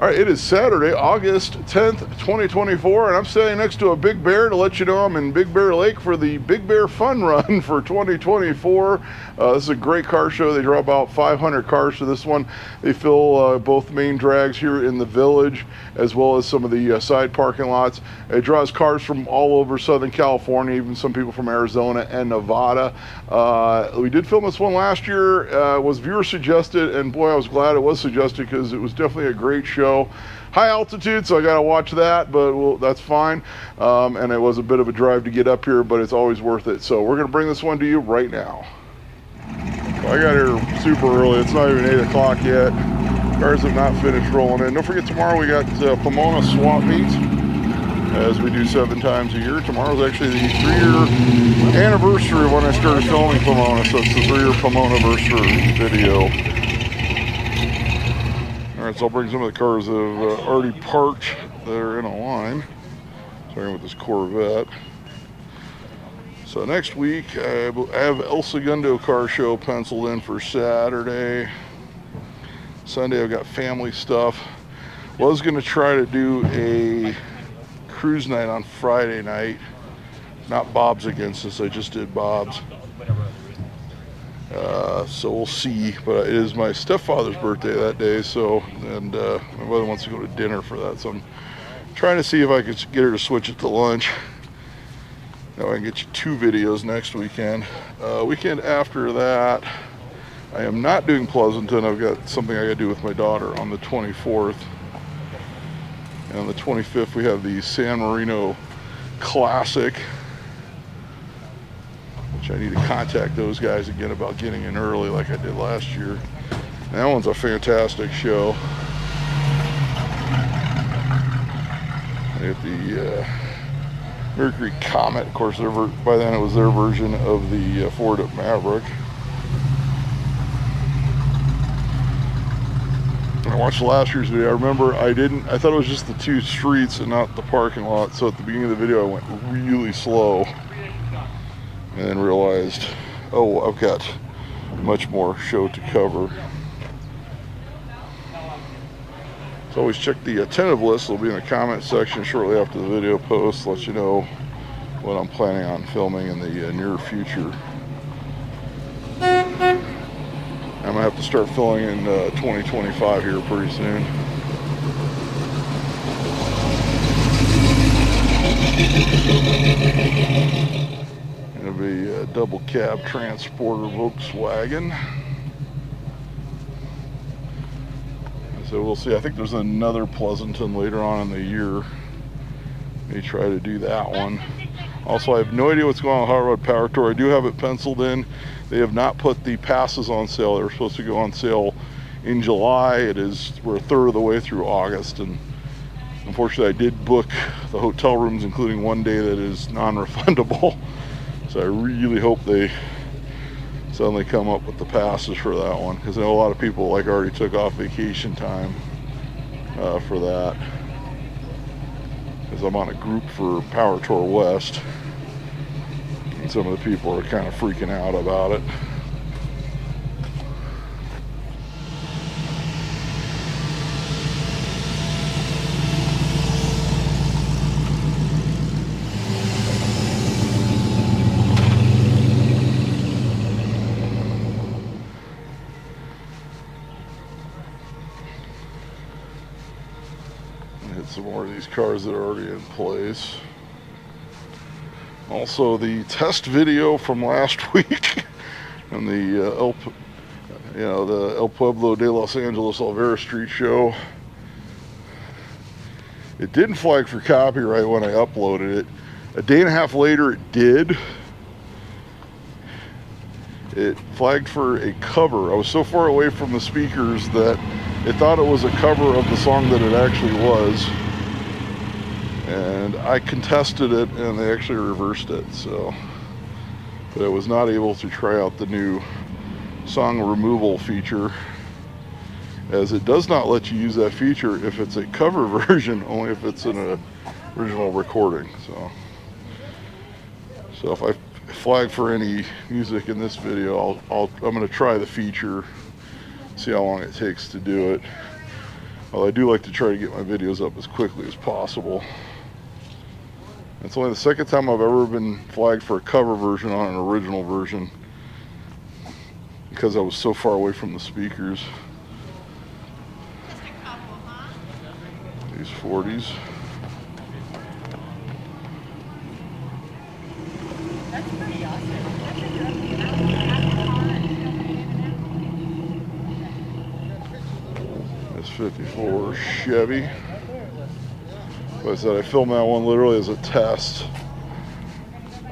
All right, it is Saturday, August 10th, 2024, and I'm standing next to a Big Bear to let you know I'm in Big Bear Lake for the Big Bear Fun Run for 2024. This is a great car show. They draw about 500 cars for this one. They fill both main drags here in the village as well as some of the side parking lots. It draws cars from all over Southern California, even some people from Arizona and Nevada. We did film this one last year. It was viewer suggested, and boy, I was glad it was suggested because it was definitely a great show. High altitude, so I got to watch that, but that's fine. And it was a bit of a drive to get up here, but it's always worth it. So we're going to bring this one to you right now. I got here super early. It's not even 8 o'clock yet. Cars have not finished rolling in. Don't forget, tomorrow we got Pomona swap meet, as we do 7 times a year. Tomorrow's actually the 3-year anniversary of when I started filming Pomona, so it's the 3-year Pomona anniversary video. Alright, so I'll bring some of the cars that have already parked that are in a line. Starting with this Corvette. So next week, I have El Segundo car show penciled in for Saturday. Sunday, I've got family stuff. Was going to try to do a cruise night on Friday night. Not Bob's against us, I just did Bob's. So we'll see, but it is my stepfather's birthday that day, so, and my mother wants to go to dinner for that, so I'm trying to see if I could get her to switch it to lunch. Now I can get you 2 videos next weekend. Weekend after that, I am not doing Pleasanton. I've got something I gotta do with my daughter on the 24th. And on the 25th, we have the San Marino Classic, which I need to contact those guys again about getting in early like I did last year. And that one's a fantastic show. I get the Mercury Comet, of course. By then it was their version of the Ford Maverick. When I watched last year's video, I remember I thought it was just the 2 streets and not the parking lot. So at the beginning of the video, I went really slow. And then realized, oh, I've got much more show to cover. So always check the attentive list. It'll be in the comment section shortly after the video posts. Let you know what I'm planning on filming in the near future. I'm gonna have to start filling in 2025 here pretty soon. It'll be a double cab transporter Volkswagen. So we'll see. I think there's another Pleasanton later on in the year. May try to do that one. Also, I have no idea what's going on with Hot Rod Power Tour. I do have it penciled in. They have not put the passes on sale. They were supposed to go on sale in July. We're a third of the way through August, and unfortunately I did book the hotel rooms, including one day that is non-refundable. So I really hope they suddenly come up with the passes for that one, because I know a lot of people already took off vacation time for that, because I'm on a group for Power Tour West, and some of the people are kind of freaking out about it. Some more of these cars that are already in place. Also, the test video from last week on the El Pueblo de Los Angeles Olvera Street show. It didn't flag for copyright when I uploaded it. A day and a half later, it did. It flagged for a cover. I was so far away from the speakers that it thought it was a cover of the song that it actually was. And I contested it, and they actually reversed it. So, but I was not able to try out the new song removal feature, as it does not let you use that feature if it's a cover version, only if it's an original recording. So if I flag for any music in this video, I'm going to try the feature, see how long it takes to do it. Well, I do like to try to get my videos up as quickly as possible. It's only the second time I've ever been flagged for a cover version on an original version because I was so far away from the speakers. These 40s. That's pretty awesome. This 54 Chevy. Like I said, I filmed that one literally as a test.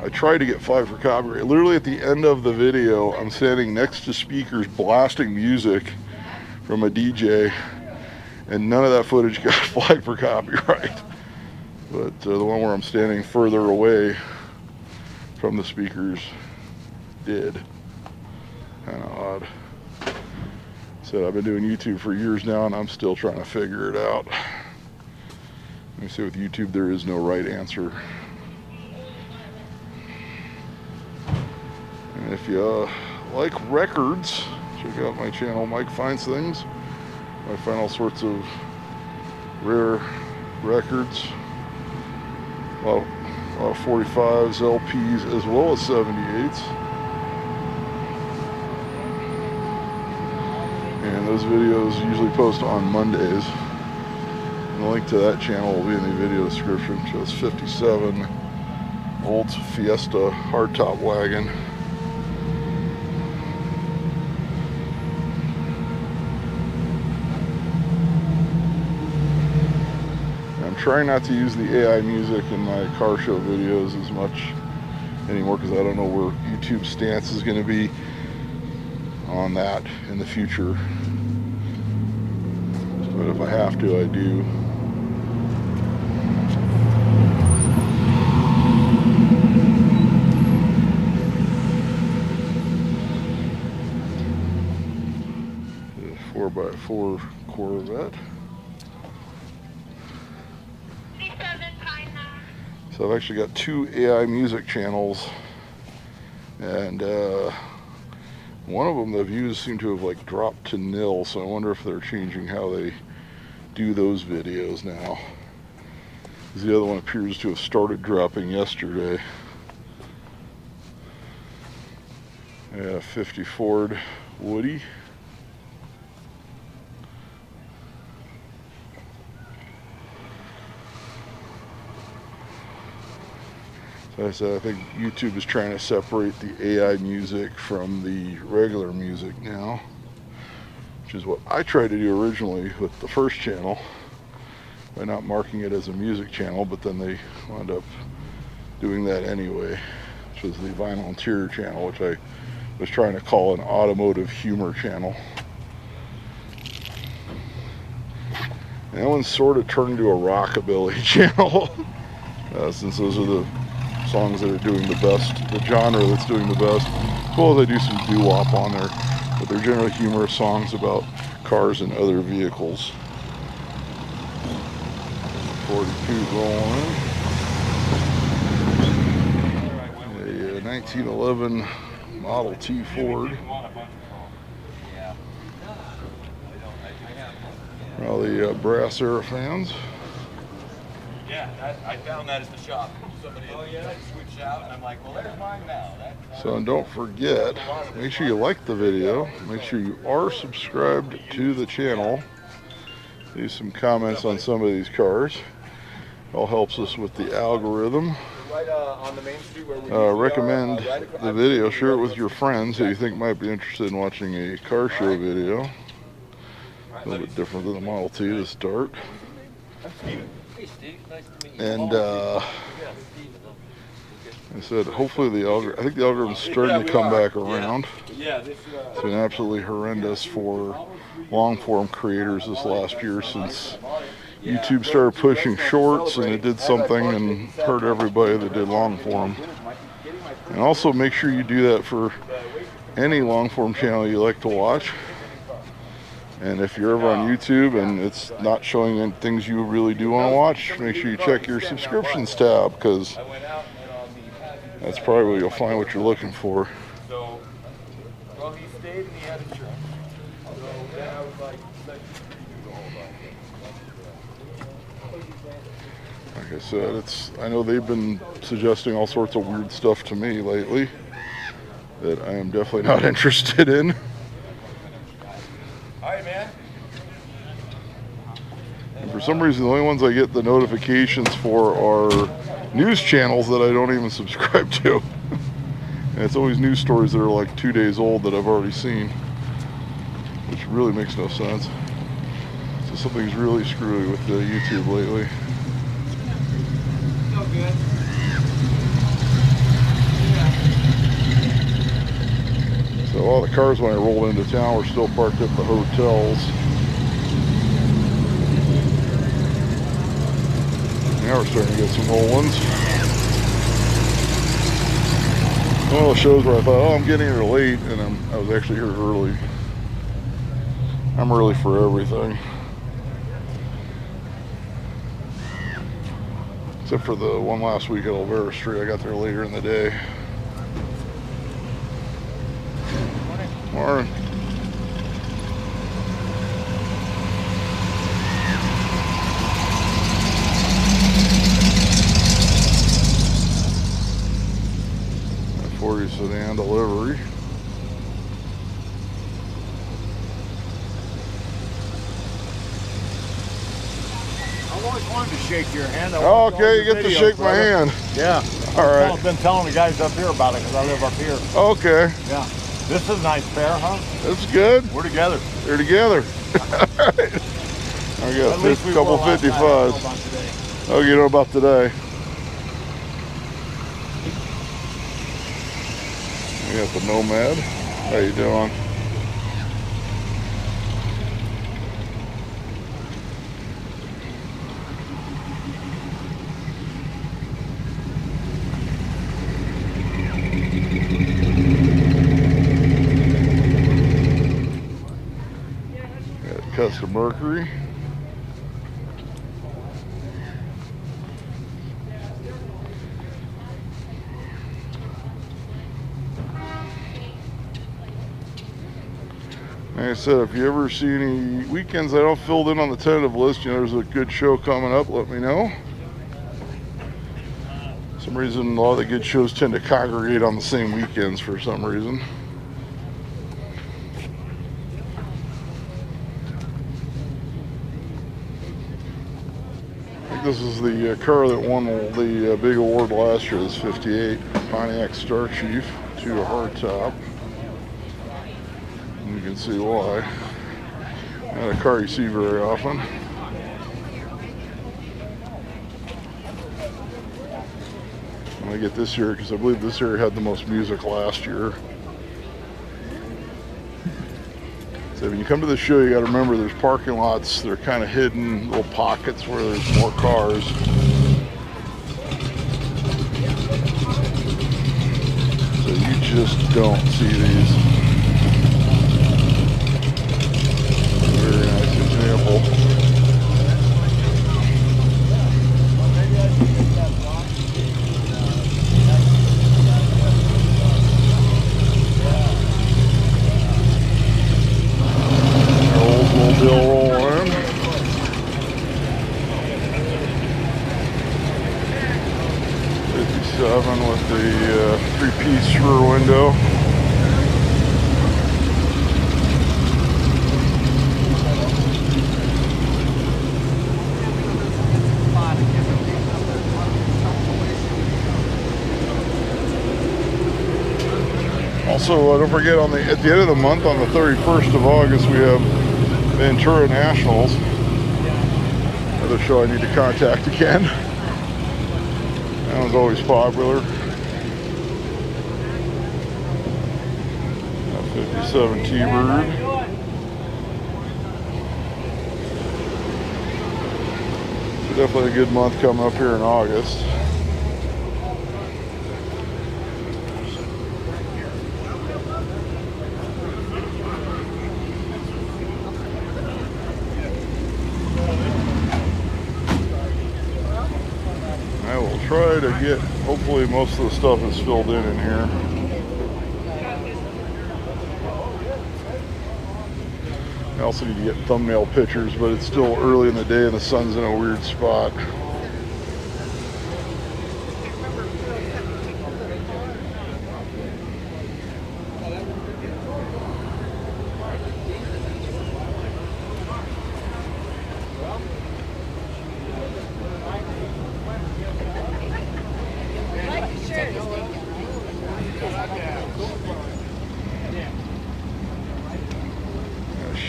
I tried to get flagged for copyright. Literally at the end of the video, I'm standing next to speakers blasting music from a DJ, and none of that footage got flagged for copyright. But the one where I'm standing further away from the speakers did. Kind of odd. So I've been doing YouTube for years now, and I'm still trying to figure it out. Let me say with YouTube, there is no right answer. And if you like records, check out my channel, Mike Finds Things. I find all sorts of rare records. A lot of 45s, LPs, as well as 78s. And those videos usually post on Mondays. And the link to that channel will be in the video description. It shows 57 Volt Fiesta hardtop wagon. I'm trying not to use the AI music in my car show videos as much anymore because I don't know where YouTube's stance is going to be on that in the future. But if I have to, I do. The 4x4 Corvette. So I've actually got two AI music channels, and one of them the views seem to have like dropped to nil, so I wonder if they're changing how they do those videos now. The other one appears to have started dropping yesterday. Yeah, 50 Ford Woody. So I said, I think YouTube is trying to separate the AI music from the regular music now, which is what I tried to do originally with the first channel by not marking it as a music channel, but then they wound up doing that anyway, which was the Vinyl Interior channel, which I was trying to call an automotive humor channel. And that one sort of turned into a rockabilly channel, since those are the songs that are doing the best, the genre that's doing the best. Well, they do some doo-wop on there, but they're generally humorous songs about cars and other vehicles. 42 rolling in. A 1911 Model T Ford. All the Brass Era fans. Yeah, I found that at the shop. Somebody switched out, and I'm like, well, there's mine now. So don't forget, make sure you like the video. Make sure you are subscribed to the channel. Leave some comments on some of these cars. All helps us with the algorithm. Right on the main street where we recommend the video. Share it with your friends who you think might be interested in watching a car show video. A little bit different than the Model T to start. And I said, hopefully the algorithm, I think the algorithm's starting to come back around. It's been absolutely horrendous for long-form creators this last year since YouTube started pushing shorts, and it did something and hurt everybody that did long-form. And also make sure you do that for any long-form channel you like to watch. And if you're ever on YouTube and it's not showing things you really do want to watch, make sure you check your subscriptions tab, because that's probably where you'll find what you're looking for. So, well, he stayed and he had insurance. So then I was like, let's do the whole thing. I said, I know they've been suggesting all sorts of weird stuff to me lately that I am definitely not interested in. All right, man. And for some reason, the only ones I get the notifications for are news channels that I don't even subscribe to. And it's always news stories that are like 2 days old that I've already seen, which really makes no sense. So something's really screwy with the YouTube lately. Still good. So all the cars when I rolled into town were still parked at the hotels. Now we're starting to get some old ones. One of those shows where I thought, oh, I'm getting here late, and I was actually here early. I'm early for everything. Except for the one last week at Olvera Street. I got there later in the day. Morning. A 40 sedan delivery. I've always wanted to shake your hand. Oh, okay, you get to shake my hand. Yeah. All right. I've been telling the guys up here about it because I live up here. Okay. Yeah. This is a nice pair, huh? That's good. We're together. They're together. All right. I got At least a we couple were last night. I don't know 55s. about today. Oh, you know about today? We got the Nomad. How you doing? Got Custom Mercury. Like I said, if you ever see any weekends I don't filled in on the tentative list, you know, there's a good show coming up, let me know. For some reason, a lot of the good shows tend to congregate on the same weekends for some reason. I think this is the car that won the big award last year, this 58 Pontiac Star Chief, 2 hardtop. You can see why. Not a car you see very often. I'm gonna get this year because I believe this year had the most music last year. So when you come to the show, you got to remember there's parking lots. They're kind of hidden little pockets where there's more cars. So you just don't see these. Very nice example. Oldsmobile rolling in. '57 with the 3-piece rear window. Also, don't forget at the end of the month, on the 31st of August, we have Ventura Nationals. Another show I need to contact again. That one's always popular. 57 T-Bird. So definitely a good month coming up here in August. I will try to get, hopefully most of the stuff is filled in here. I also need to get thumbnail pictures, but it's still early in the day and the sun's in a weird spot.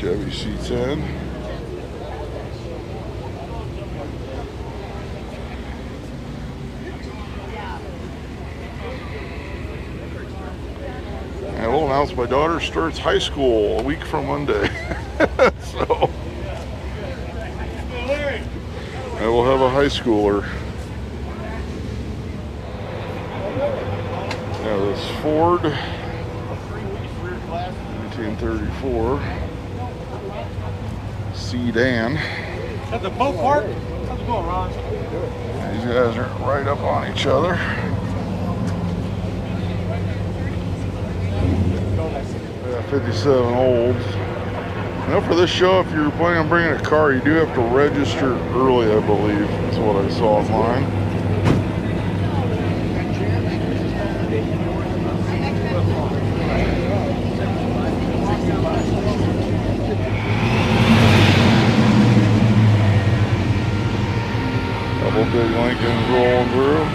Chevy C10. And we'll announce my daughter starts high school a week from Monday. So I will have a high schooler. Now this Ford 1934 sedan. At the boat park? How's it going, Ron? These guys are right up on each other. Yeah, 57 olds. Now for this show, if you're planning on bringing a car, you do have to register early, I believe. That's what I saw online. Couple big Lincolns rolling through.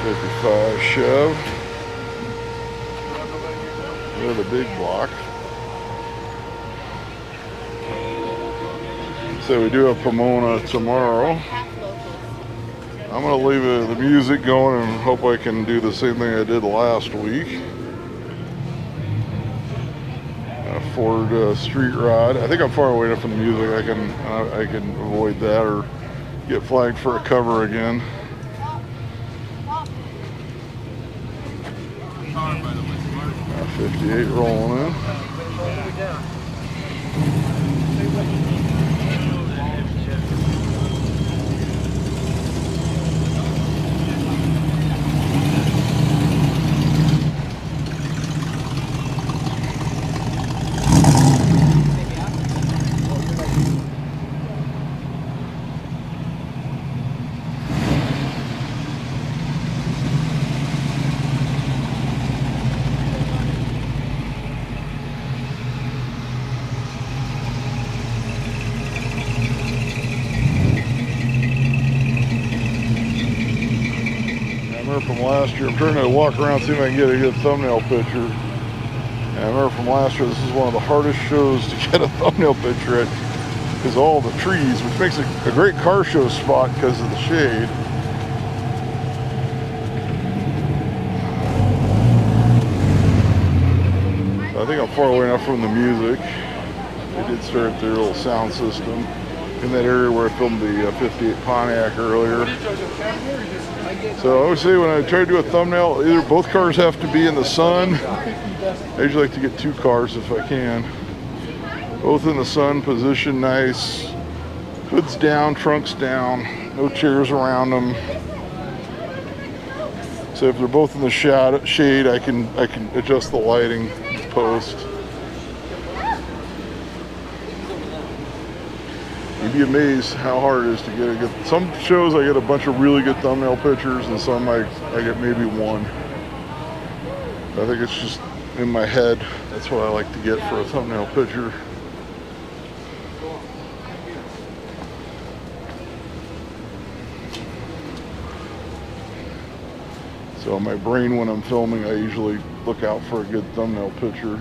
55 Chev. They're the big block. So we do have Pomona tomorrow. I'm going to leave the music going and hope I can do the same thing I did last week. Ford Street Rod. I think I'm far away enough from the music. I can avoid that or get flagged for a cover again. 58 rolling in. From last year, I'm trying to walk around see if I can get a good thumbnail picture. And I remember from last year, this is one of the hardest shows to get a thumbnail picture at because all the trees, which makes it a great car show spot because of the shade. I think I'm far away enough from the music. They did start their little sound system in that area where I filmed the 58 Pontiac earlier. So I always say when I try to do a thumbnail, either both cars have to be in the sun. I usually like to get two cars if I can. Both in the sun, position nice. Hoods down, trunks down, no chairs around them. So if they're both in the shade, I can adjust the lighting post. You'd be amazed how hard it is to get a good. Some shows I get a bunch of really good thumbnail pictures, and some I get maybe one. I think it's just in my head. That's what I like to get for a thumbnail picture. So in my brain when I'm filming, I usually look out for a good thumbnail picture.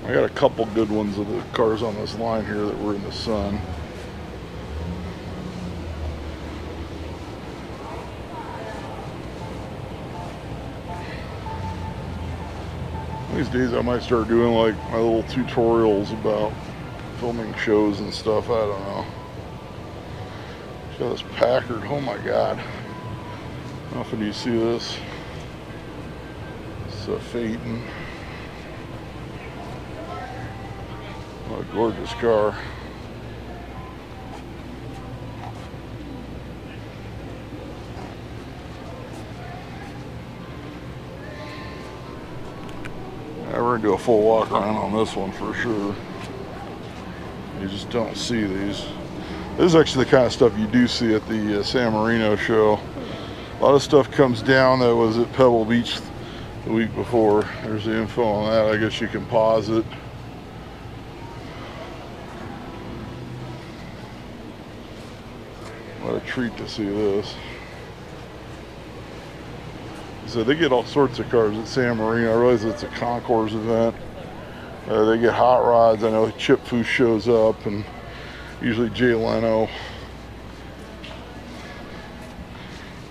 I got a couple good ones of the cars on this line here that were in the sun. These days I might start doing like my little tutorials about filming shows and stuff. I don't know. Got this Packard. Oh my God. How often do you see this? It's a Phaeton. What a gorgeous car. We're going to do a full walk around on this one for sure. You just don't see these. This is actually the kind of stuff you do see at the San Marino show. A lot of stuff comes down that was at Pebble Beach the week before. There's the info on that. I guess you can pause it. treat to see this. So they get all sorts of cars at San Marino. I realize it's a concourse event. They get hot rods. I know Chip Foose shows up, and usually Jay Leno.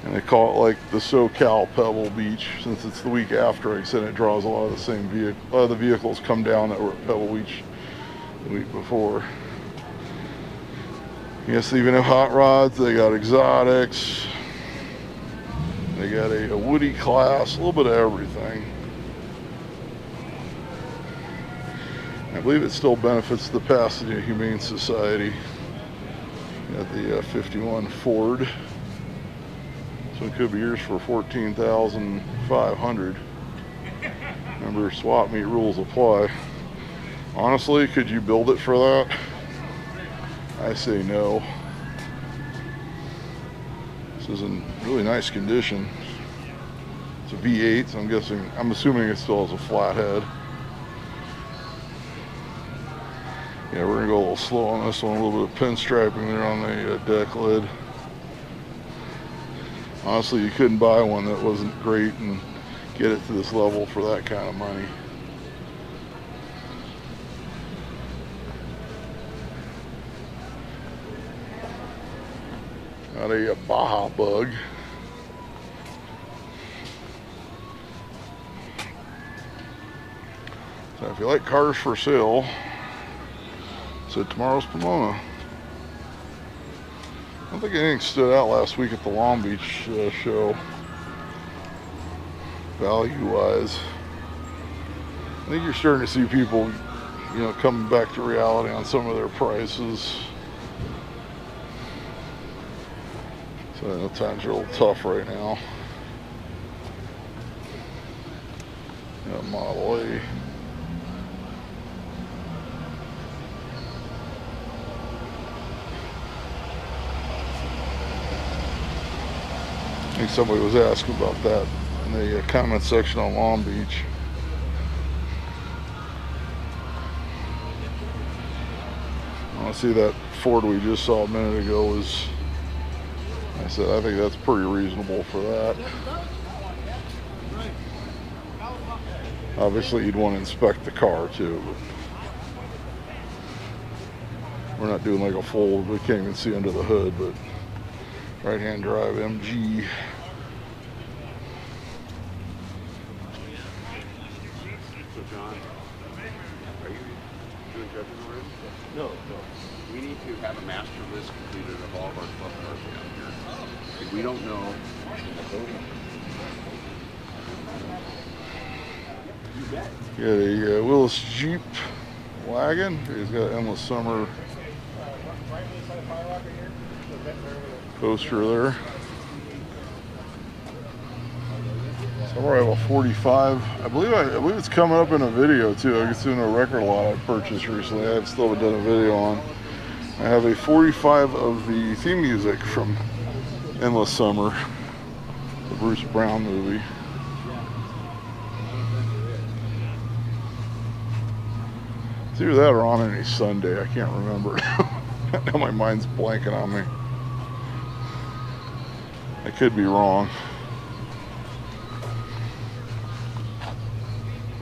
And they call it like the SoCal Pebble Beach, since it's the week after. Like I said, it draws a lot of the same vehicle. A lot of the vehicles come down that were at Pebble Beach the week before. Yes, they even have hot rods. They got exotics. They got a Woody class, a little bit of everything. I believe it still benefits the Pasadena Humane Society. Got the 51 Ford. So it could be yours for $14,500. Remember, swap meet rules apply. Honestly, could you build it for that? I say no. This is in really nice condition. It's a V8, so I'm assuming it still has a flat head. Yeah, we're gonna go a little slow on this one. A little bit of pinstriping there on the deck lid. Honestly, you couldn't buy one that wasn't great and get it to this level for that kind of money. Got a Baja Bug. So if you like cars for sale, so tomorrow's Pomona. I don't think anything stood out last week at the Long Beach show, value-wise. I think you're starting to see people, coming back to reality on some of their prices. So I know times are a little tough right now. Got Model A. I think somebody was asking about that in the comment section on Long Beach. I see that Ford we just saw a minute ago was, I said, I think that's pretty reasonable for that. Obviously you'd want to inspect the car too, but we're not doing like a full, we can't even see under the hood, but right-hand drive MG. So John, are you doing judging already? No. We need to have a master list completed of all of our club cars down here. If we don't know. Got a Willis Jeep wagon. He's got Endless Summer poster there. Somewhere I have a 45. I believe it's coming up in a video too. I guess in a record lot I purchased recently. I still haven't done a video on. I have a 45 of the theme music from Endless Summer, the Bruce Brown movie. It's either that or On Any Sunday. I can't remember. Now my mind's blanking on me. I could be wrong.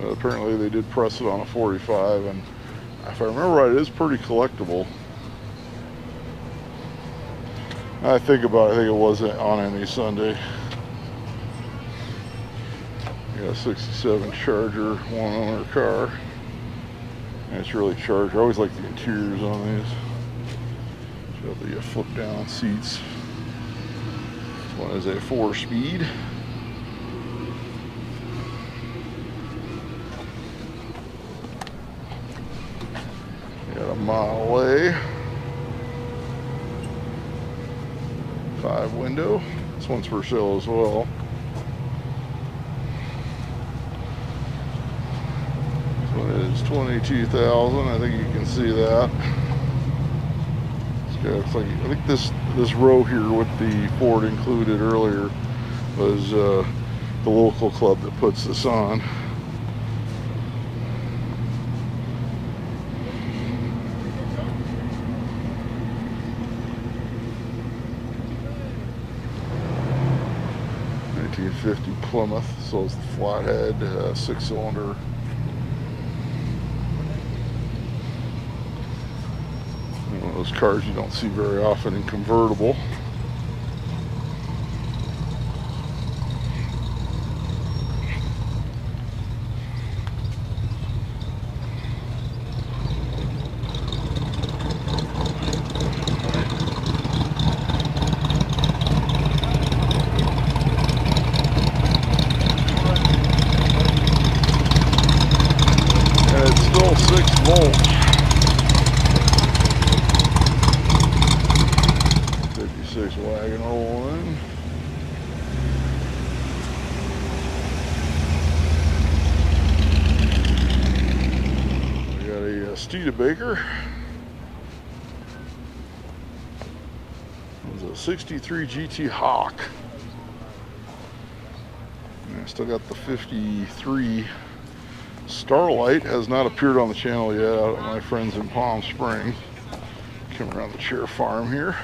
But apparently they did press it on a 45, and if I remember right, it is pretty collectible. I think about it, I think it was On Any Sunday. Yeah, 67 Charger, one owner car. And it's really Charger. I always like the interiors on these. Got the flip down seats. This one is a 4-speed. Got a Model A. 5-window. This one's for sale as well. This one is $22,000. I think you can see that. It's like, I think this row here with the Ford included earlier was the local club that puts this on. 1950 Plymouth, so it's the flathead 6-cylinder. One of those cars you don't see very often in convertible. And it's still 6 volts. 56 wagon rolling. We got a Studebaker. It's a 63 GT Hawk. And I still got the 53 Starlight. Has not appeared on the channel yet out at my friends in Palm Springs. Come around the Chair Farm here.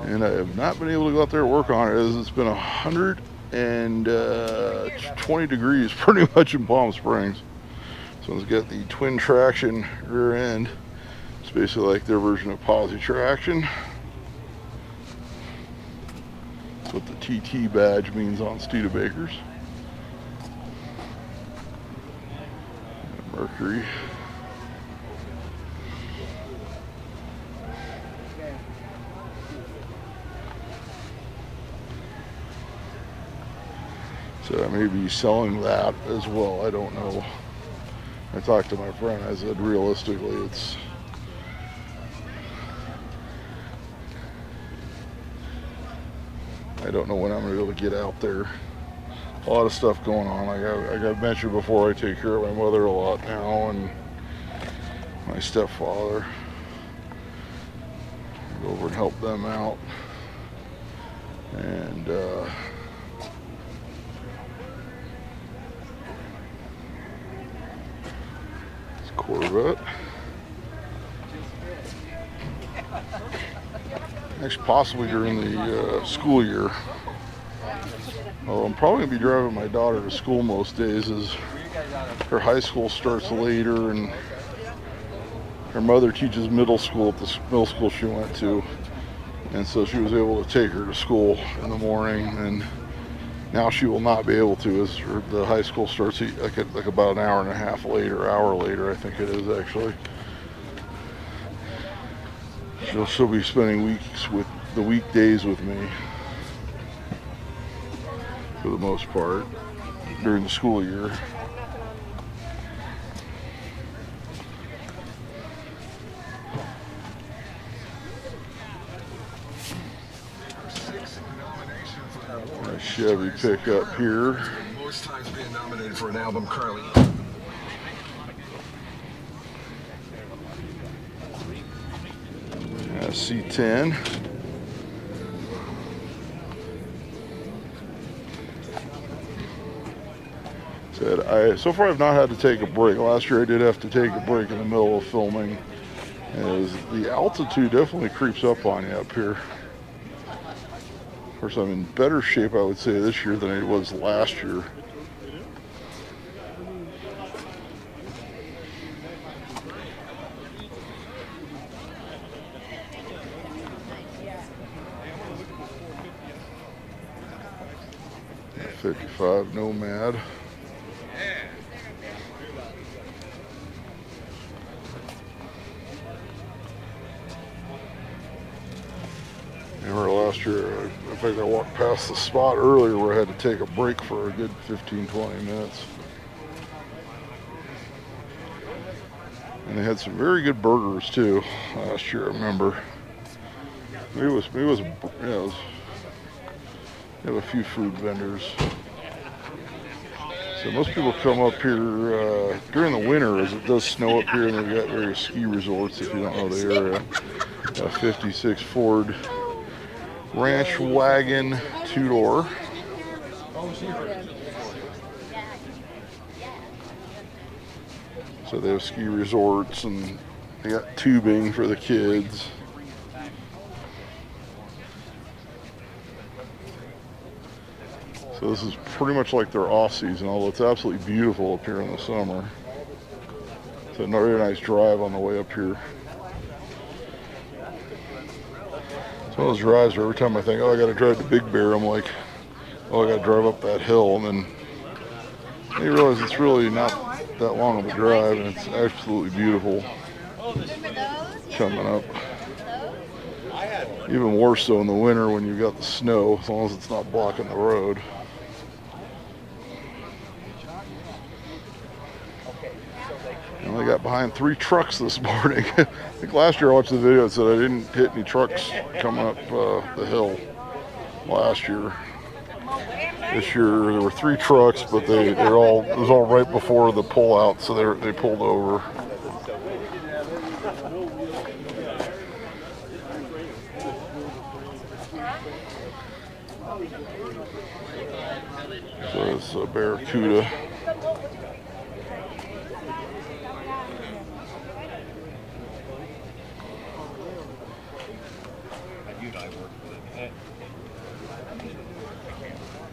And I have not been able to go out there and work on it as it's been 120 degrees pretty much in Palm Springs. So it's got the twin traction rear end. It's basically like their version of posi traction. That's what the TT badge means on Studebakers. Mercury. So I may be selling that as well. I don't know. I talked to my friend. I said, realistically, it's I don't know when I'm going to be able to get out there. A lot of stuff going on. Like I mentioned before, I take care of my mother a lot now and my stepfather. I go over and help them out. And it's Corvette. Actually, possibly during the school year. Well, I'm probably going to be driving my daughter to school most days as her high school starts later and her mother teaches middle school at the middle school she went to. And so she was able to take her to school in the morning, and now she will not be able to as the high school starts like about an hour and a half later, hour later I think it is actually. She'll be spending the weekdays with me for the most part during the school year. A Chevy pickup here. Most times being nominated for an album currently. C10. So far I've not had to take a break. Last year I did have to take a break in the middle of filming. As the altitude definitely creeps up on you up here. Of course, I'm in better shape, I would say, this year than I was last year. '55 Nomad. Remember last year, I think I walked past the spot earlier where I had to take a break for a good 15-20 minutes. And they had some very good burgers too last year, I remember. Maybe it was they have a few food vendors. So most people come up here during the winter as it does snow up here, and they've got various ski resorts if you don't know the area. A 56 Ford Ranch Wagon 2-door. So they have ski resorts and they got tubing for the kids. So this is pretty much like their off season, although it's absolutely beautiful up here in the summer. It's a very nice drive on the way up here. It's one of those drives where every time I think, oh, I got to drive to Big Bear, I'm like, oh, I got to drive up that hill, and then you realize it's really not that long of a drive, and it's absolutely beautiful coming up. Even more so in the winter when you've got the snow, as long as it's not blocking the road. And I got behind 3 trucks this morning. I think last year I watched the video that said I didn't hit any trucks coming up the hill last year. This year there were 3 trucks, but it was all right before the pull out, so they pulled over. So it's a Barracuda.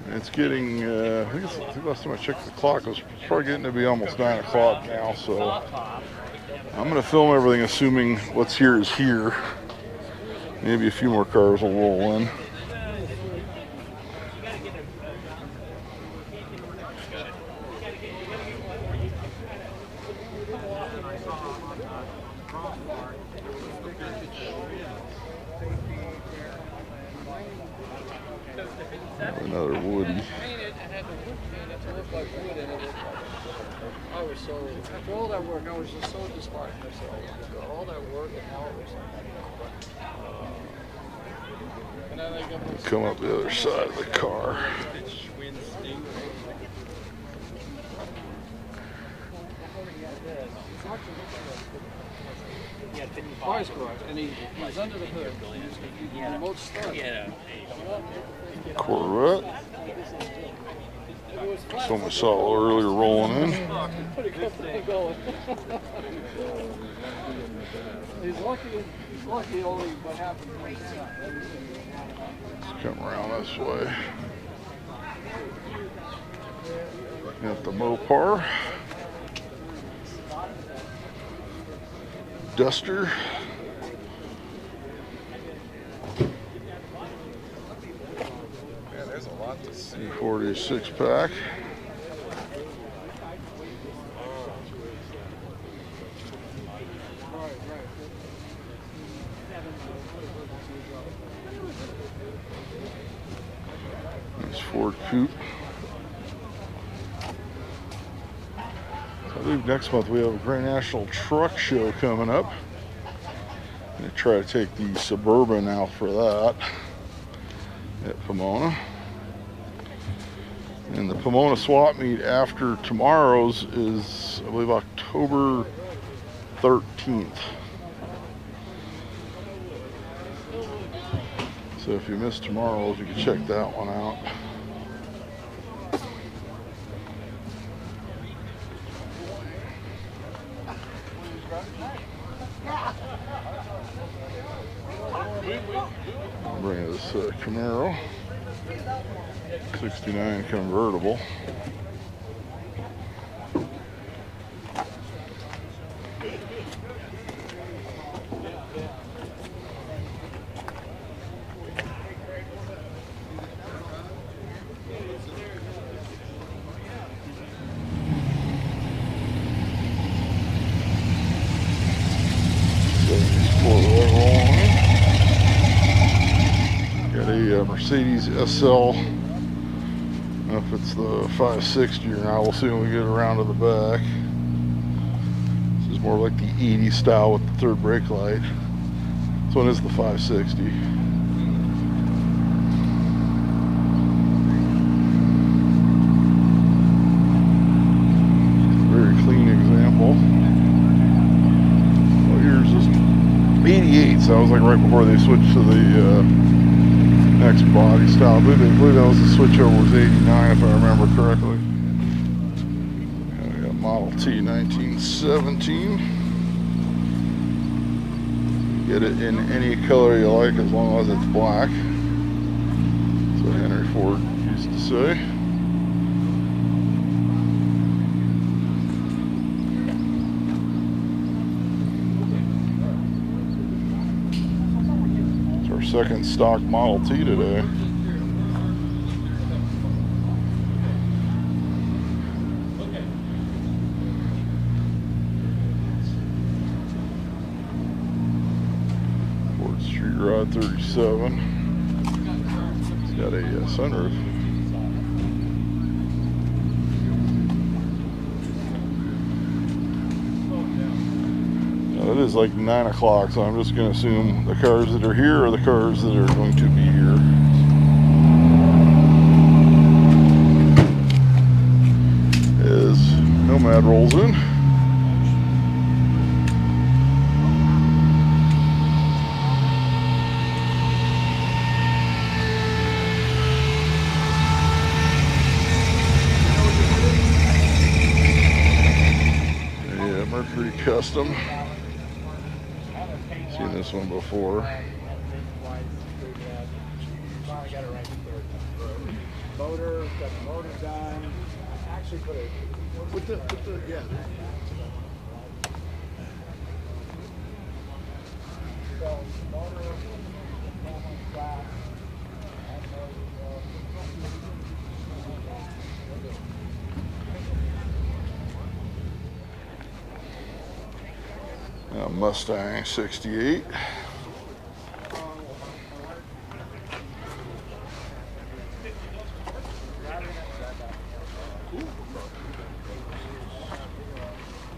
It's getting, I think last time I checked the clock, it's probably getting to be almost 9 o'clock now, so I'm going to film everything assuming what's here is here. Maybe a few more cars will roll in. Another Woody. I was so, after all that work, I was just so disheartened. I said, oh, all that work and now it was Come up the other side of the car. Vice garage, and he's under the hood. He's remote start. Corvette. Someone saw earlier rolling in. He's lucky only what happened. Let's come around this way. Got the Mopar. Duster. Man, there's a lot to see. 46 pack. Nice Ford coupe. I believe next month we have a Grand National Truck Show coming up. I'm going to try to take the Suburban out for that at Pomona. And the Pomona swap meet after tomorrow's is, I believe, October 13th. So if you missed tomorrow's, you can check that one out. I'll bring this Camaro 69 convertible. Got a Mercedes SL. I don't know if it's the 560 or not. We'll see when we get around to the back. This is more like the 80 style with the third brake light. This one is the 560. Very clean example. What year's this? 88, so that was like right before they switched to the next body style. I believe that was the switchover was 89 if I remember correctly. And we got Model T 1917. Get it in any color you like as long as it's black. That's what Henry Ford used to say. second stock Model T today. Ford Street Rod 37. It's got a sunroof. It is like 9 o'clock, so I'm just going to assume the cars that are here are the cars that are going to be here. As Nomad rolls in. Yeah, Mercury Custom. Seen this one before. Motor, got the motor done. Actually put it with the yeah. So motor flat. Mustang 68.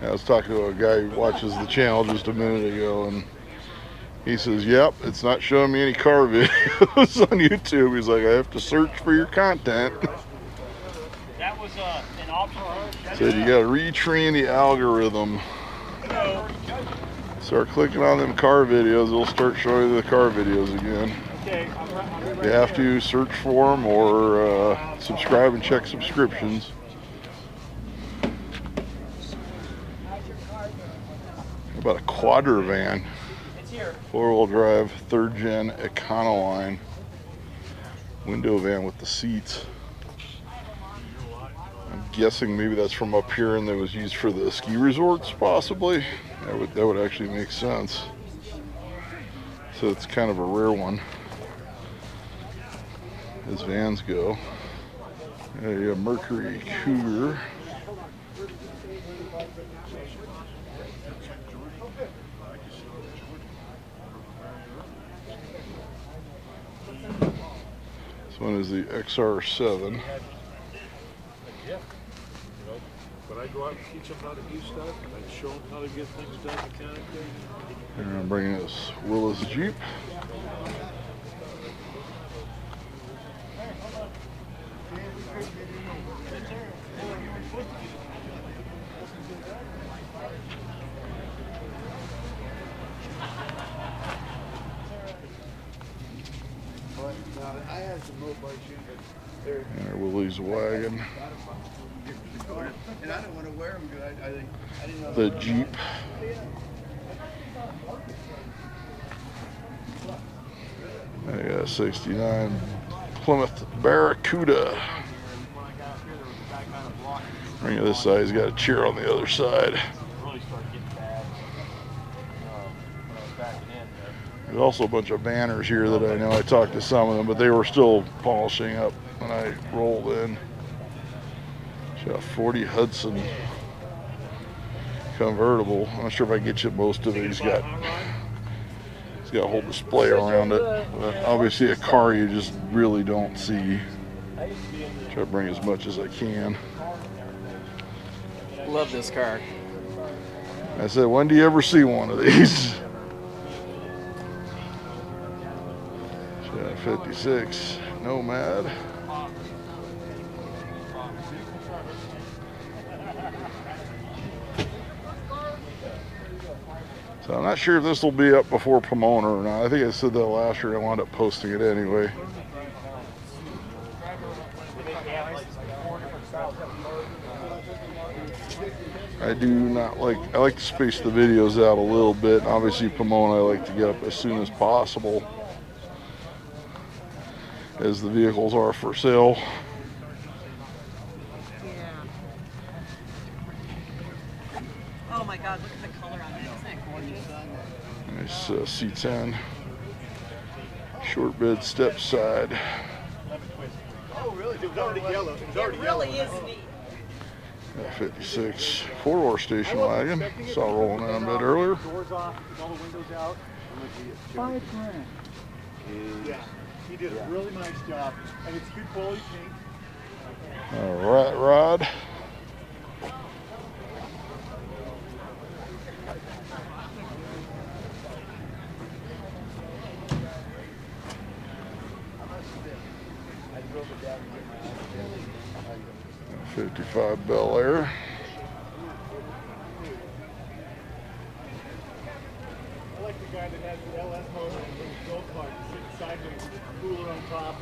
I was talking to a guy who watches the channel just a minute ago, and he says, yep, it's not showing me any car videos on YouTube. He's like, I have to search for your content. That was an option. Said you gotta retrain the algorithm. Start clicking on them car videos, it'll start showing you the car videos again. You have to search for them or subscribe and check subscriptions. How about a quadra van? Four-wheel drive, third-gen Econoline. Window van with the seats. I'm guessing maybe that's from up here and that was used for the ski resorts, possibly. That would actually make sense. So it's kind of a rare one as vans go. A Mercury Cougar. This one is the XR7. But I go out and teach them how to do stuff, and I show them how to get things done mechanically. And I'm bringing this Willis Jeep. I had some road bikes in, but they're. And our Willys wagon. And I don't want to wear them because I didn't know. The Jeep. I got a 69 Plymouth Barracuda. Ring of this side, he's got a chair on the other side. There's also a bunch of banners here that I know. I talked to some of them, but they were still polishing up when I rolled in. Got a 40 Hudson convertible. I'm not sure if I can get you most of it. He's got a whole display around it. But obviously a car you just really don't see. Try to bring as much as I can. Love this car. I said, when do you ever see one of these? 56 Nomad. So I'm not sure if this will be up before Pomona or not. I think I said that last year. I wound up posting it anyway. I do not like, I like to space the videos out a little bit. Obviously Pomona I like to get up as soon as possible, as the vehicles are for sale. Yeah. Oh my God, look at the color on it. Isn't that gorgeous? Nice C10. Short bed step side. Oh, really? It was already yellow. It was already yellow. Really is neat. 56 4-door station wagon. Saw rolling down a bit earlier. Doors off, all the windows out. $5 grand. Yeah, he did a really nice job, and it's good quality paint. All right, rod. '55 Bel Air. I like the guy that has the LS motor and the go kart sitting sideways with the cooler on top.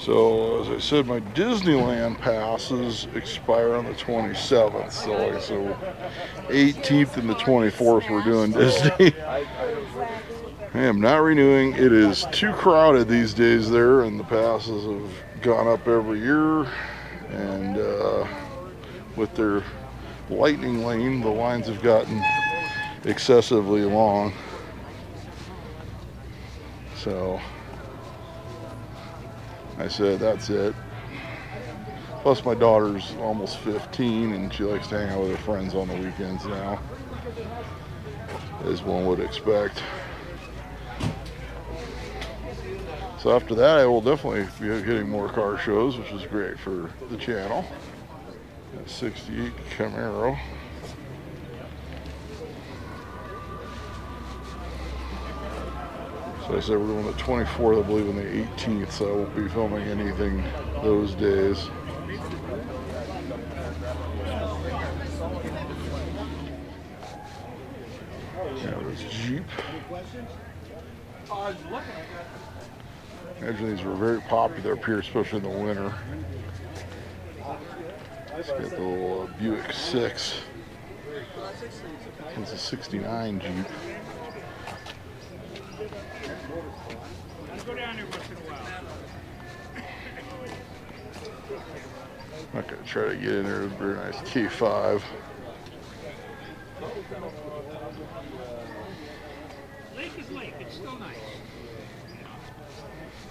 So, as I said, my Disneyland passes expire on the 27th. So 18th and the 24th, we're doing Disney. I am not renewing. It is too crowded these days there, and the passes have gone up every year. And with their lightning lane, the lines have gotten excessively long. So I said, that's it. Plus my daughter's almost 15 and she likes to hang out with her friends on the weekends now, as one would expect. So after that, I will definitely be hitting more car shows, which is great for the channel. Got 68 Camaro. So I said we're going the 24th, I believe, and the 18th, so I won't be filming anything those days. Yeah, this Jeep. Imagine these were very popular up here, especially in the winter. It's got the little Buick 6. It's a 69 Jeep. I'm not going to try to get in there. It's a very nice K5. Lake is lake. It's still nice.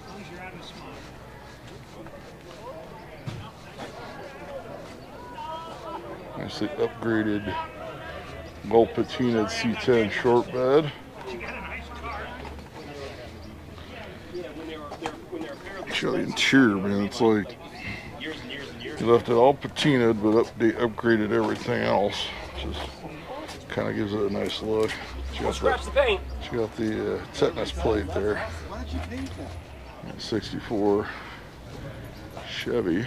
As long as you're out of the smog. Nicely upgraded, well patinaed C10 short bed. You got a nice car. Show the interior, man. It's like you left it all patinaed, but upgraded everything else. Just kind of gives it a nice look. She got the tetanus plate there. 64 Chevy.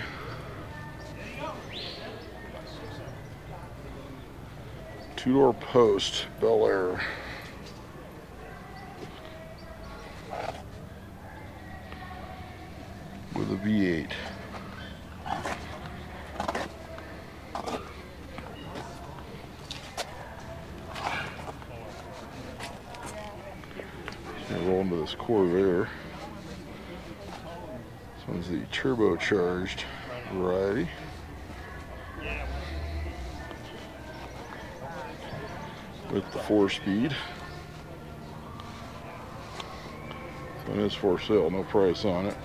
Two-door post, Bel Air. With a V8. Gonna roll into this Corvair. This one's the turbocharged variety. With the 4-speed. It is for sale, no price on it.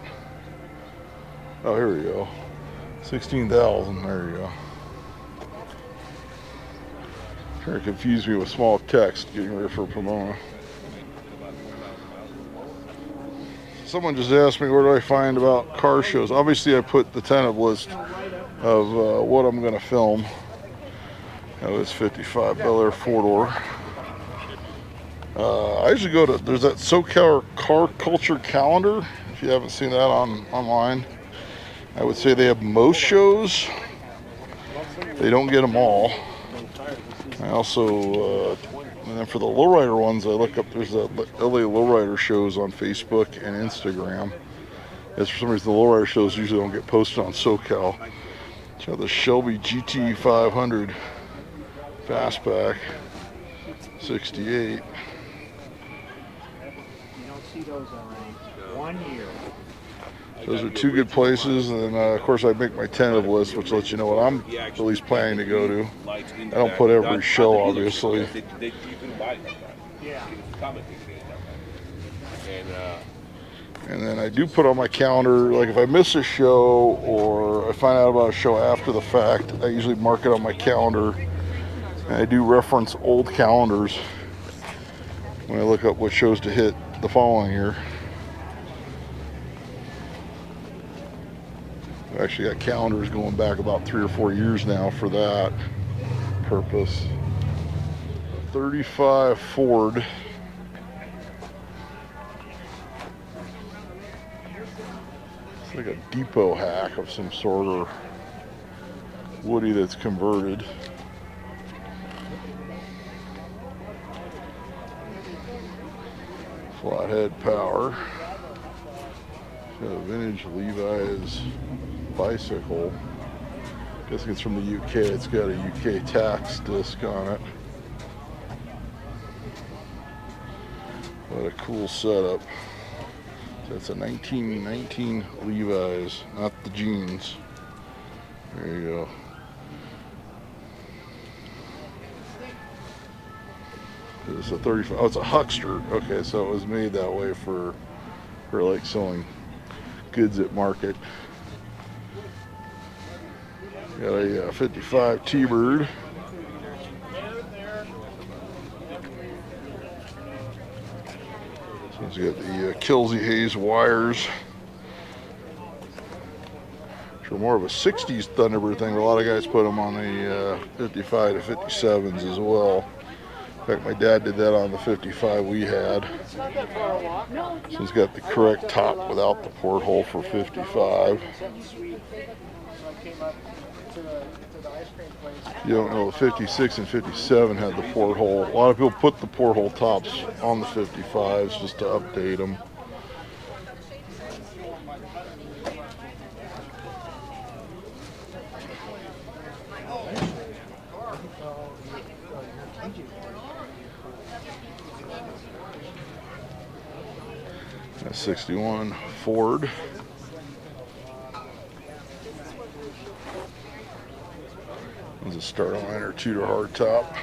Oh, here we go. 16,000, there you go. Trying to confuse me with small text getting ready for Pomona. Someone just asked me where do I find about car shows. Obviously I put the tentative list of what I'm going to film. That was 55 Bel Air 4-door. I usually go to, there's that SoCal Car Culture Calendar. If you haven't seen that online, I would say they have most shows. They don't get them all. I also, and then for the lowrider ones, I look up, there's the LA lowrider shows on Facebook and Instagram. As for some reason, the lowrider shows usually don't get posted on SoCal. Check out the Shelby GT 500 Fastback 68. You don't see those already. 1 year. Those are two good places, and then of course I make my tentative list, which lets you know what I'm at least planning to go to. I don't put every show, obviously. And then I do put on my calendar, like if I miss a show or I find out about a show after the fact, I usually mark it on my calendar. And I do reference old calendars when I look up what shows to hit the following year. I've actually got calendars going back about 3 or 4 years now for that purpose. 35 Ford. It's like a depot hack of some sort, or Woody that's converted. Flathead power. Got a vintage Levi's bicycle. Guessing it's from the UK. It's got a UK tax disc on it. What a cool setup. So it's a 1919 Levi's, not the jeans. There you go. It's a 35. Oh, it's a Huckster. Okay, so it was made that way for like selling goods at market. Got a 55 T-Bird. So it's got the Kelsey Hayes wires. Which are more of a 60s Thunderbird thing, but a lot of guys put them on the 55 to 57s as well. In fact, my dad did that on the 55 we had. So it's got the correct top without the porthole for 55. You don't know, the 56 and 57 had the porthole. A lot of people put the porthole tops on the 55s just to update them. A 61 Ford. There's a Starliner Tudor hardtop.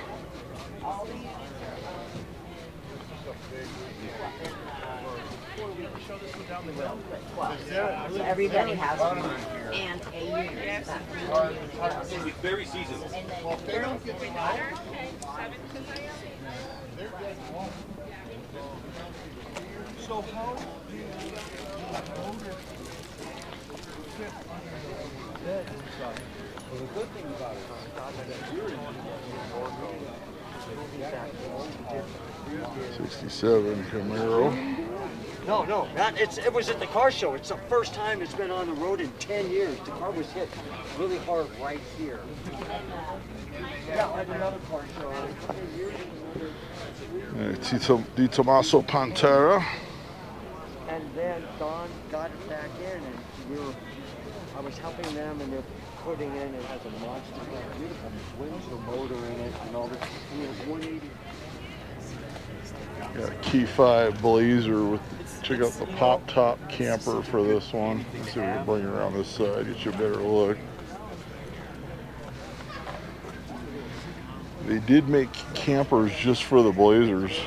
Everybody has one and a unit. It's very seasonal. So how Well, the good thing about it is that you're in 67 Camaro. No, it was at the car show. It's the first time it's been on the road in 10 years. The car was hit really hard right here. Yeah, at another car show. Di Tommaso Pantera. And then Don got it back in, and I was helping them, and they're putting in, it has a monster, beautiful Windsor motor in it, and all this. And it was 180. Got a Key 5 Blazer with, check out the pop top camper for this one. Let's see if we can bring it around this side, get you a better look. They did make campers just for the Blazers.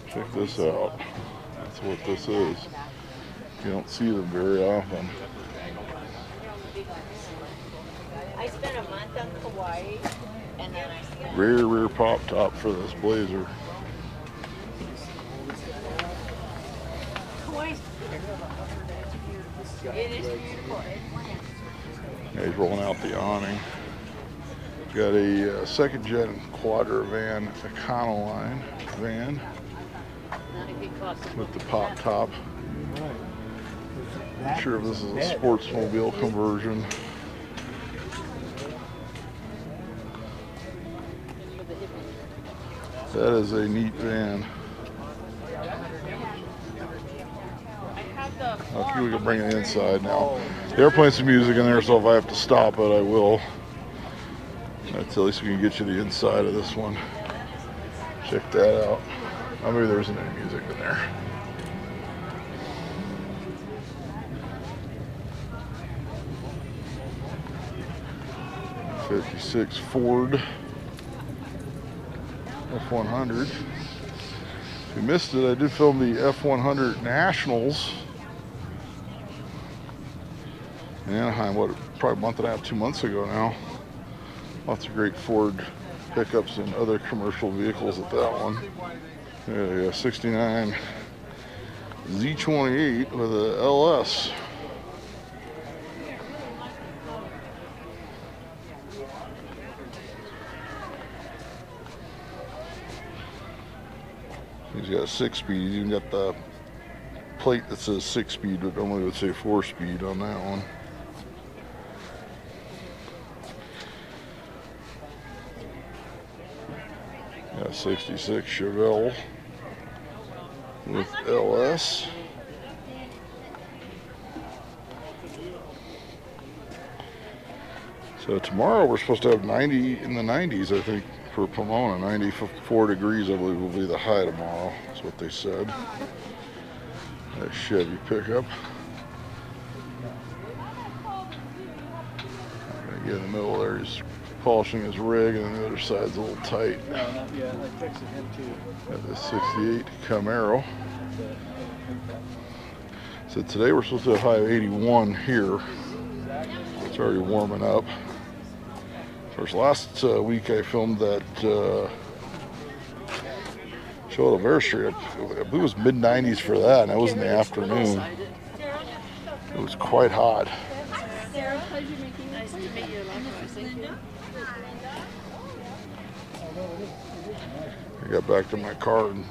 Check this out. That's what this is. You don't see them very often. I spent a month on Kauai, and then I spent Rear pop top for this Blazer. Kauai's it is beautiful. Yeah, he's rolling out the awning. Got a second gen Quadra van, Econoline van with the pop top. Not sure if this is a Sportsmobile conversion. That is a neat van. I think we can bring it inside now. They are playing some music in there, so if I have to stop it, I will. That's at least we can get you the inside of this one. Check that out. Oh, maybe there isn't any music in there. '56 Ford F100. If you missed it, I did film the F100 Nationals in Anaheim, probably a month and a half, 2 months ago now. Lots of great Ford pickups and other commercial vehicles at that one. Yeah, 69 Z28 with a LS. He's got 6-speed. He's even got the plate that says 6-speed, but normally would say 4-speed on that one. Got 66 Chevelle with LS. So tomorrow we're supposed to have 90 in the 90s, I think, for Pomona. 94 degrees, I believe, will be the high tomorrow. That's what they said. That Chevy pickup. Gonna get in the middle there. He's polishing his rig, and the other side's a little tight. Yeah, I fixed him too. Got this 68 Camaro. So today we're supposed to have high of 81 here. It's already warming up. Of course, last week I filmed that show at Anniversary. I believe it was mid-90s for that, and that was in the afternoon. It was quite hot. Sarah, pleasure making you. Nice to meet you. I got back to my car and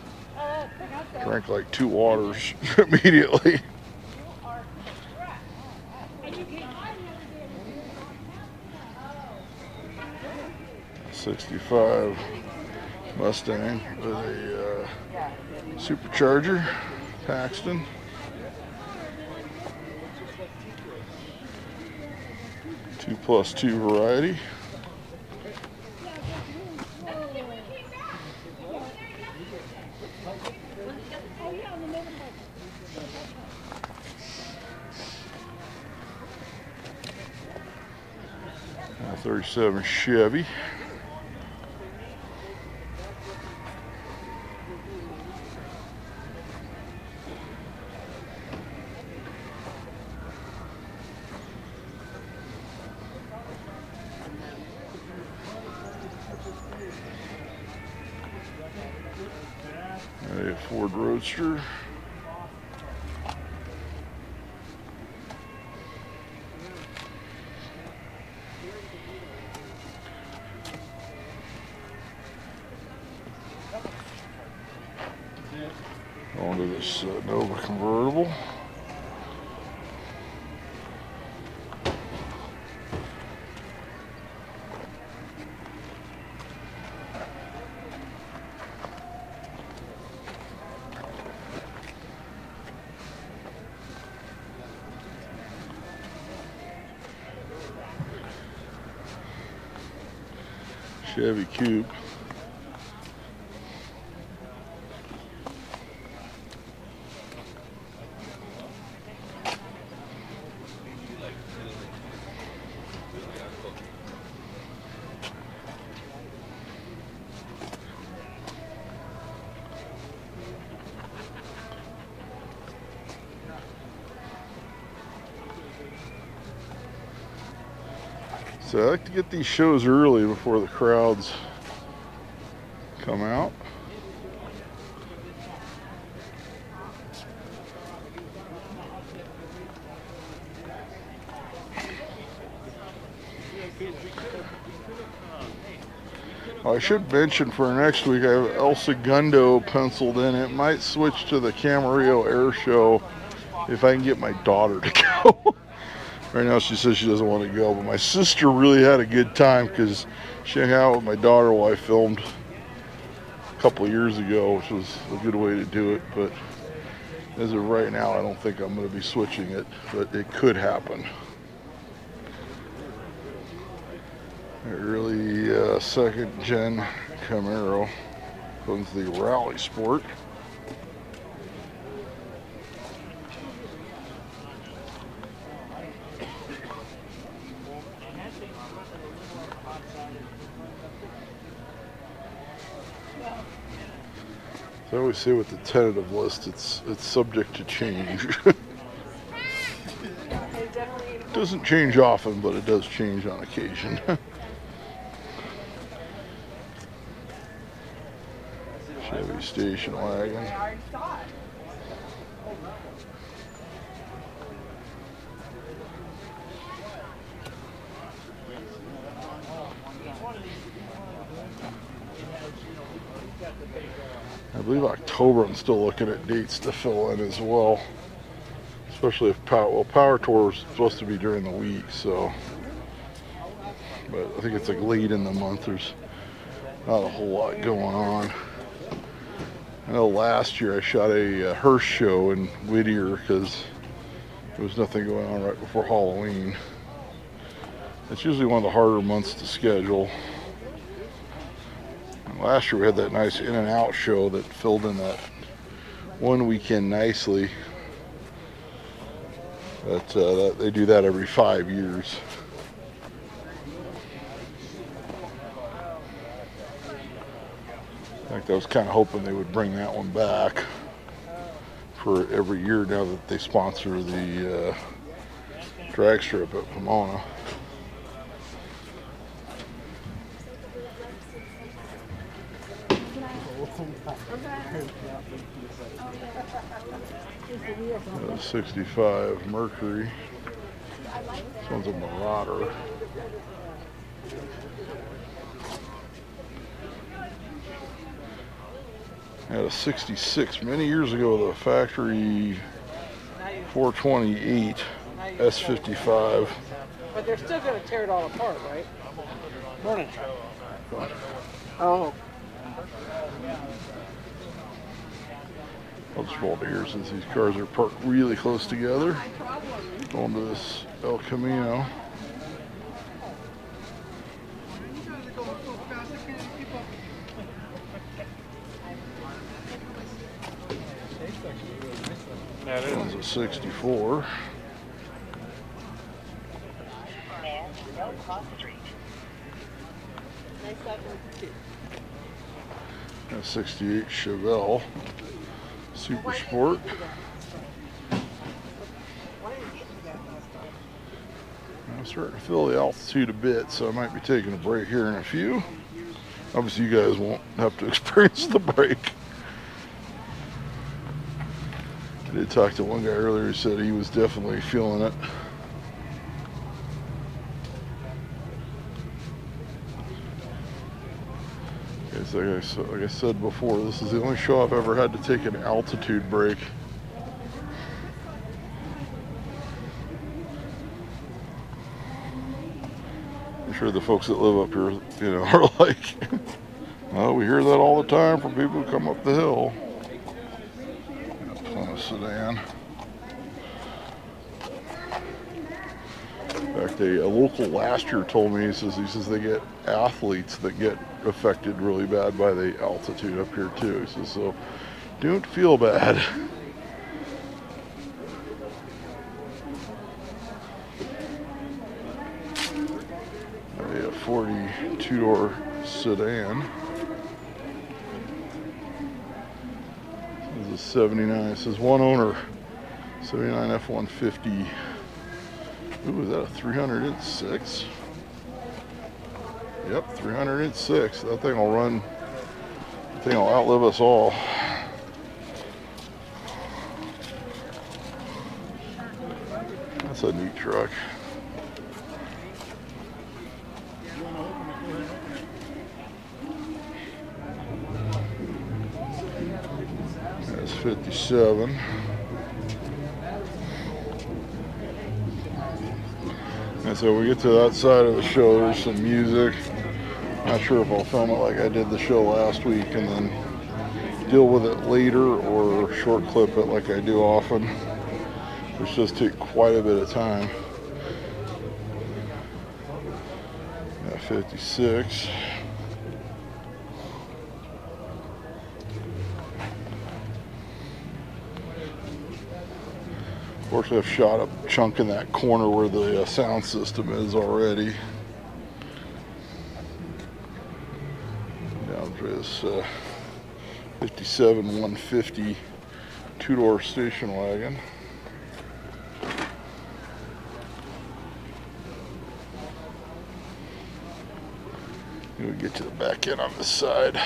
drank like 2 waters immediately. 65 Mustang with a supercharger, Paxton. Two plus two variety. A 37 Chevy. A Ford Roadster. Onto this Nova convertible. Chevy Coupe. So I like to get these shows early before the crowds come out. I should mention for next week I have El Segundo penciled in. It might switch to the Camarillo Air Show if I can get my daughter to go. Right now she says she doesn't want to go, but my sister really had a good time because she hung out with my daughter while I filmed a couple of years ago, which was a good way to do it. But as of right now, I don't think I'm going to be switching it, but it could happen. Early second gen Camaro comes the Rally Sport. I always say with the tentative list, it's subject to change. Doesn't change often, but it does change on occasion. Chevy station wagon. I believe October, I'm still looking at dates to fill in as well. Especially if Power Tour is supposed to be during the week, so. But I think it's like late in the month. There's not a whole lot going on. I know last year I shot a Hearst show in Whittier because there was nothing going on right before Halloween. It's usually one of the harder months to schedule. Last year we had that nice in and out show that filled in that one weekend nicely. That they do that every 5 years. I think I was kind of hoping they would bring that one back for every year now that they sponsor the drag strip at Pomona. A 65 Mercury. This one's a Marauder. I had a 66 many years ago, the factory 428 S55. But they're still going to tear it all apart, right? Morning. Oh. I'll just roll to here since these cars are parked really close together. Going to this El Camino. That is a 64. A 68 Chevelle Super Sport. I'm starting to feel the altitude a bit, so I might be taking a break here in a few. Obviously, you guys won't have to experience the break. I did talk to one guy earlier who said he was definitely feeling it. Okay, so like I said before, this is the only show I've ever had to take an altitude break. I'm sure the folks that live up here, you know, are like, well, we hear that all the time from people who come up the hill. On a sedan. In fact, a local last year told me, he says they get athletes that get affected really bad by the altitude up here too. He says, so don't feel bad. A 42-door sedan. This is a 79. It says one owner. 79 F-150. Ooh, is that a 306? Yep, 306. That thing will run. That thing will outlive us all. That's a neat truck. That's 57. And so we get to that side of the show, there's some music. Not sure if I'll film it like I did the show last week and then deal with it later or short clip it like I do often, which does take quite a bit of time. Got 56. Fortunately, I've shot a chunk in that corner where the sound system is already. Down to this 57 150 two-door station wagon. We'll get to the back end on this side.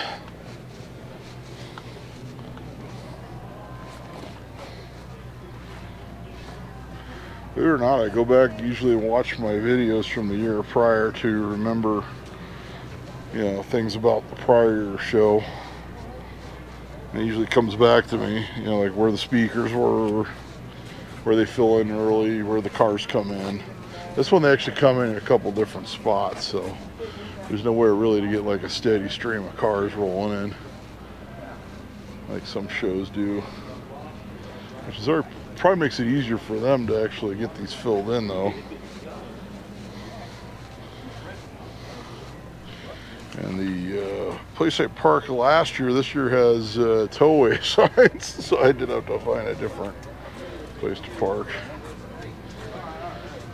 Believe it or not, I go back usually and watch my videos from the year prior to remember, you know, things about the prior show. And it usually comes back to me, you know, like where the speakers were, where they fill in early, where the cars come in. This one they actually come in a couple different spots, so there's nowhere really to get like a steady stream of cars rolling in, like some shows do. Which is probably makes it easier for them to actually get these filled in, though. And the place I parked last year, this year has towaway signs, so I did have to find a different place to park.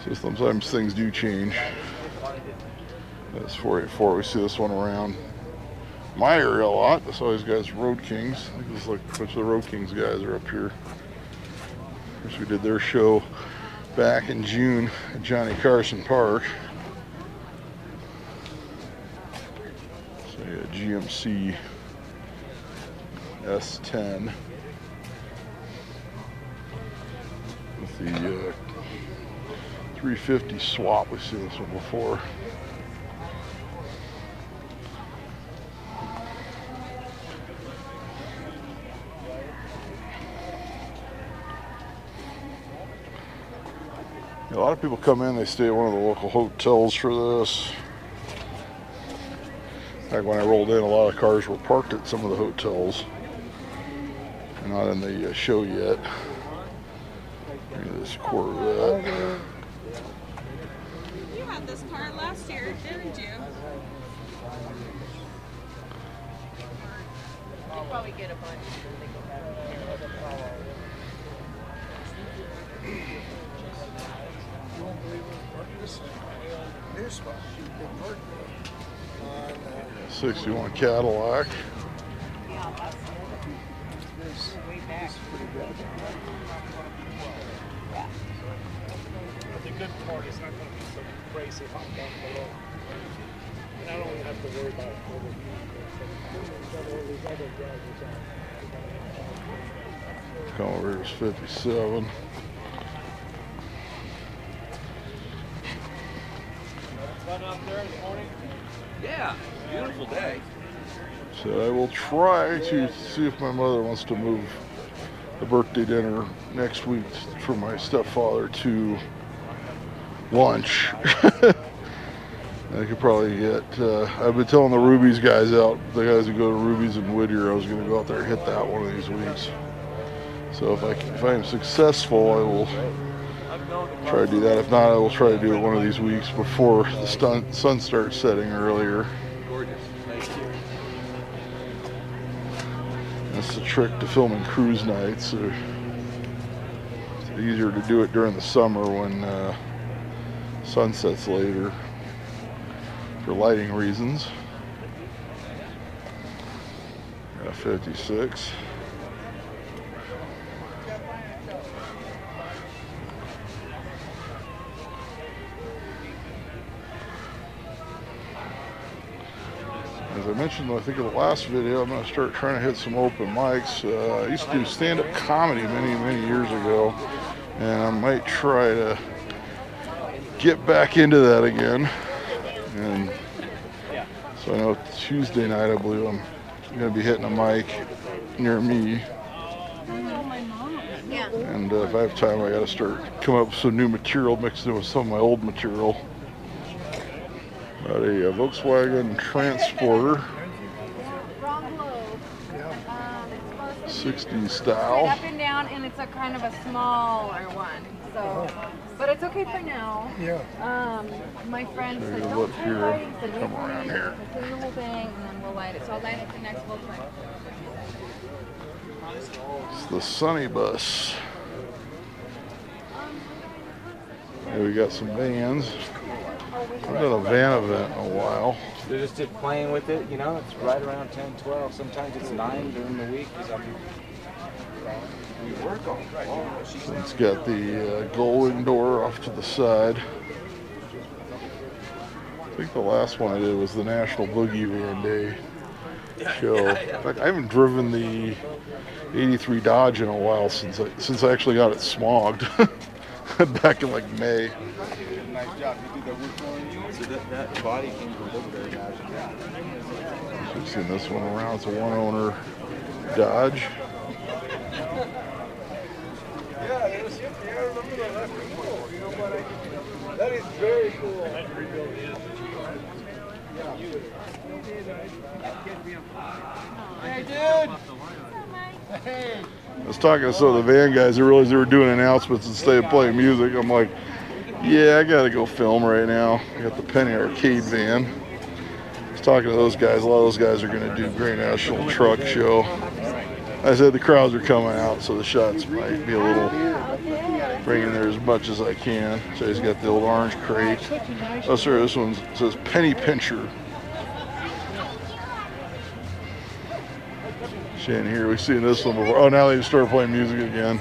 So sometimes things do change. That's 484. We see this one around my area a lot. That's all these guys, Road Kings. I think it's like a bunch of the Road Kings guys are up here. Of course, we did their show back in June at Johnny Carson Park. So yeah, GMC S10 with the 350 swap. We've seen this one before. A lot of people come in, they stay at one of the local hotels for this. Back when I rolled in, a lot of cars were parked at some of the hotels. They're not in the show yet. Look at this Corvette. You had this car last year, didn't you? You'll probably get a bunch when they go back in there. New spot. 61 Cadillac. Yeah, that's way back. Yeah. But the good part is not going to be so crazy hot down below. And I don't even have to worry about all these other drivers out. Come over here is 57. Fun out there this morning? Yeah, beautiful day. So I will try to see if my mother wants to move the birthday dinner next week for my stepfather to lunch. I could probably get, I've been telling the Ruby's guys out, the guys who go to Ruby's in Whittier, I was going to go out there and hit that one of these weeks. So if I am successful, I will try to do that. If not, I will try to do it one of these weeks before the sun starts setting earlier. Gorgeous. Nice here. That's the trick to filming cruise nights. It's easier to do it during the summer when sun sets later for lighting reasons. Got 56. As I mentioned, I think in the last video, I'm going to start trying to hit some open mics. I used to do stand-up comedy many years ago, and I might try to get back into that again. And so I know Tuesday night, I believe I'm going to be hitting a mic near me. And if I have time, I got to start coming up with some new material mixed in with some of my old material. Got a Volkswagen Transporter, 60s style. Up and down, and it's a kind of a smaller one. So, but it's okay for now. Yeah. My friend said, Look don't turn here. lighting. Said, Come around here. Clean the whole thing, and then we'll light it. So I'll light it the next full time. It's the Sunny Bus. Here we got some vans. I haven't done a van event in a while. They're just playing with it, you know. It's right around 10, 12. Sometimes it's 9 during the week because we work on it. So it's got the gullwing door off to the side. I think the last one I did was the National Boogie Van Day show. In fact, I haven't driven the 83 Dodge in a while since I actually got it smogged back in like May. Nice job. You did that work for you. So that body came from Big Bear Dodge. You've seen this one around. It's a one-owner Dodge. Yeah, it was empty. I remember that. That's cool. You know what? That is very cool. Hey, dude. Hey. I was talking to some of the van guys. I realized they were doing announcements instead of playing music. I'm like, yeah, I gotta go film right now. I got the Penny Arcade van. I was talking to those guys. A lot of those guys are gonna do Great National Truck Show. I said the crowds are coming out, so the shots might be a little bring in there as much as I can. So he's got the old orange crate. Oh, sorry, this one says Penny Pincher. In here, we've seen this one before. Oh, now they just started playing music again.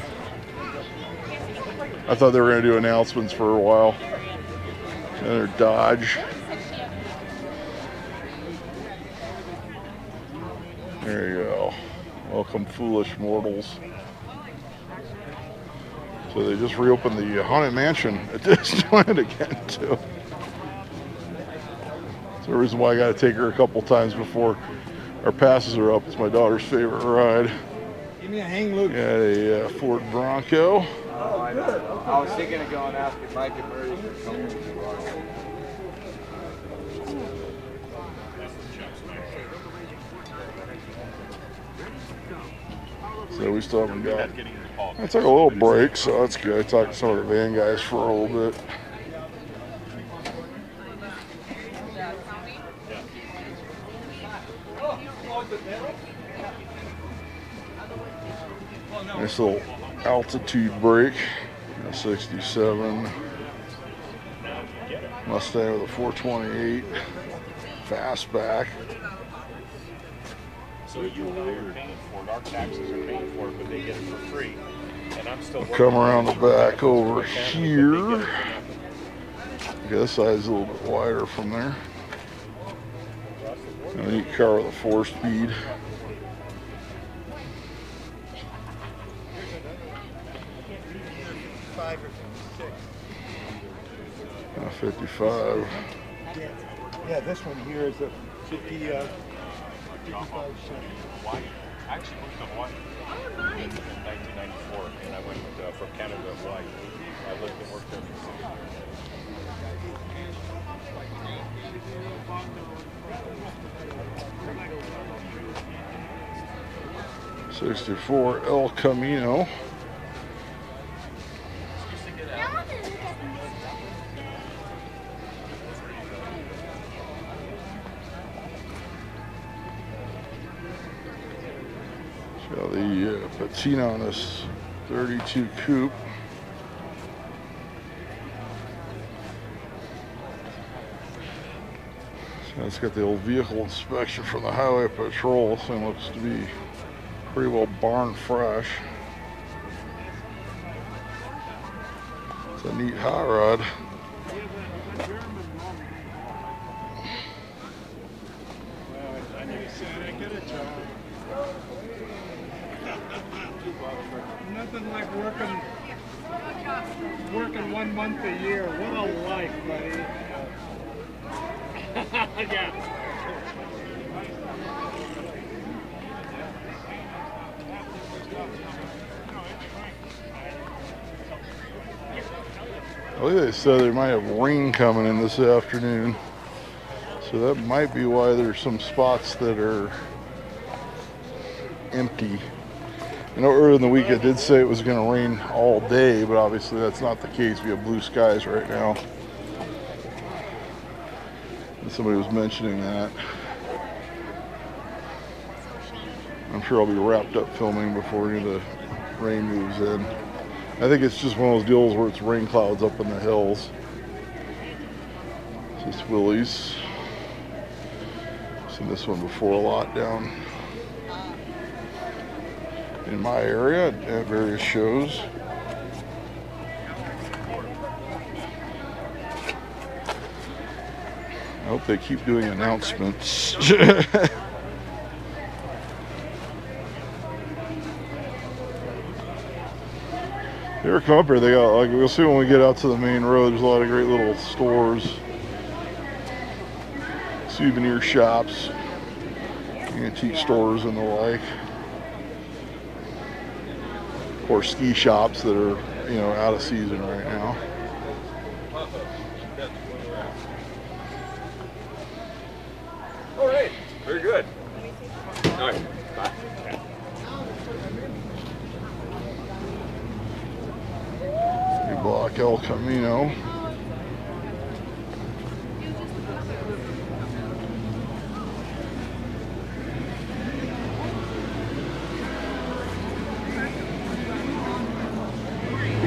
I thought they were going to do announcements for a while. Another Dodge. There you go. Welcome, foolish mortals. So they just reopened the Haunted Mansion at Disneyland again, too. That's the reason why I got to take her a couple times before our passes are up. It's my daughter's favorite ride. Give me a hang loose. Got a Ford Bronco. Oh, I know. I was thinking of going after Mike and Murray for coming to the bar. So we still haven't got. I took a little break, so that's good. I talked to some of the van guys for a little bit. Nice little altitude brake. 67 Mustang with a 428 fastback. So you and I are paying for it. Our taxes are paying for it, but they get it for free. And I'm still Come around the back over here. I guess this side's a little bit wider from there. A neat car with a 4-speed. A 55. Yeah, this one here is a 55 cent. Hawaii. I actually moved to Hawaii in 1994, and I went from Canada to Hawaii. I lived and worked there for 6 years. 64 El Camino. Got the patina on this 32 coupe. So it's got the old vehicle inspection from the highway patrol. This thing looks to be pretty well barn fresh. It's a neat hot rod. Nothing like working 1 month a year. What a life, buddy. Yeah. I believe they said they might have rain coming in this afternoon. So that might be why there's some spots that are empty. I know earlier in the week it did say it was going to rain all day, but obviously that's not the case. We have blue skies right now. And somebody was mentioning that. I'm sure I'll be wrapped up filming before any of the rain moves in. I think it's just one of those deals where it's rain clouds up in the hills. This is Willie's. Seen this one before a lot down in my area at various shows. I hope they keep doing announcements. You ever come up here, they got, like, we'll see when we get out to the main road, there's a lot of great little stores, souvenir shops, antique stores and the like. Or ski shops that are, you know, out of season right now. All right, very good. All right, bye. Block El Camino.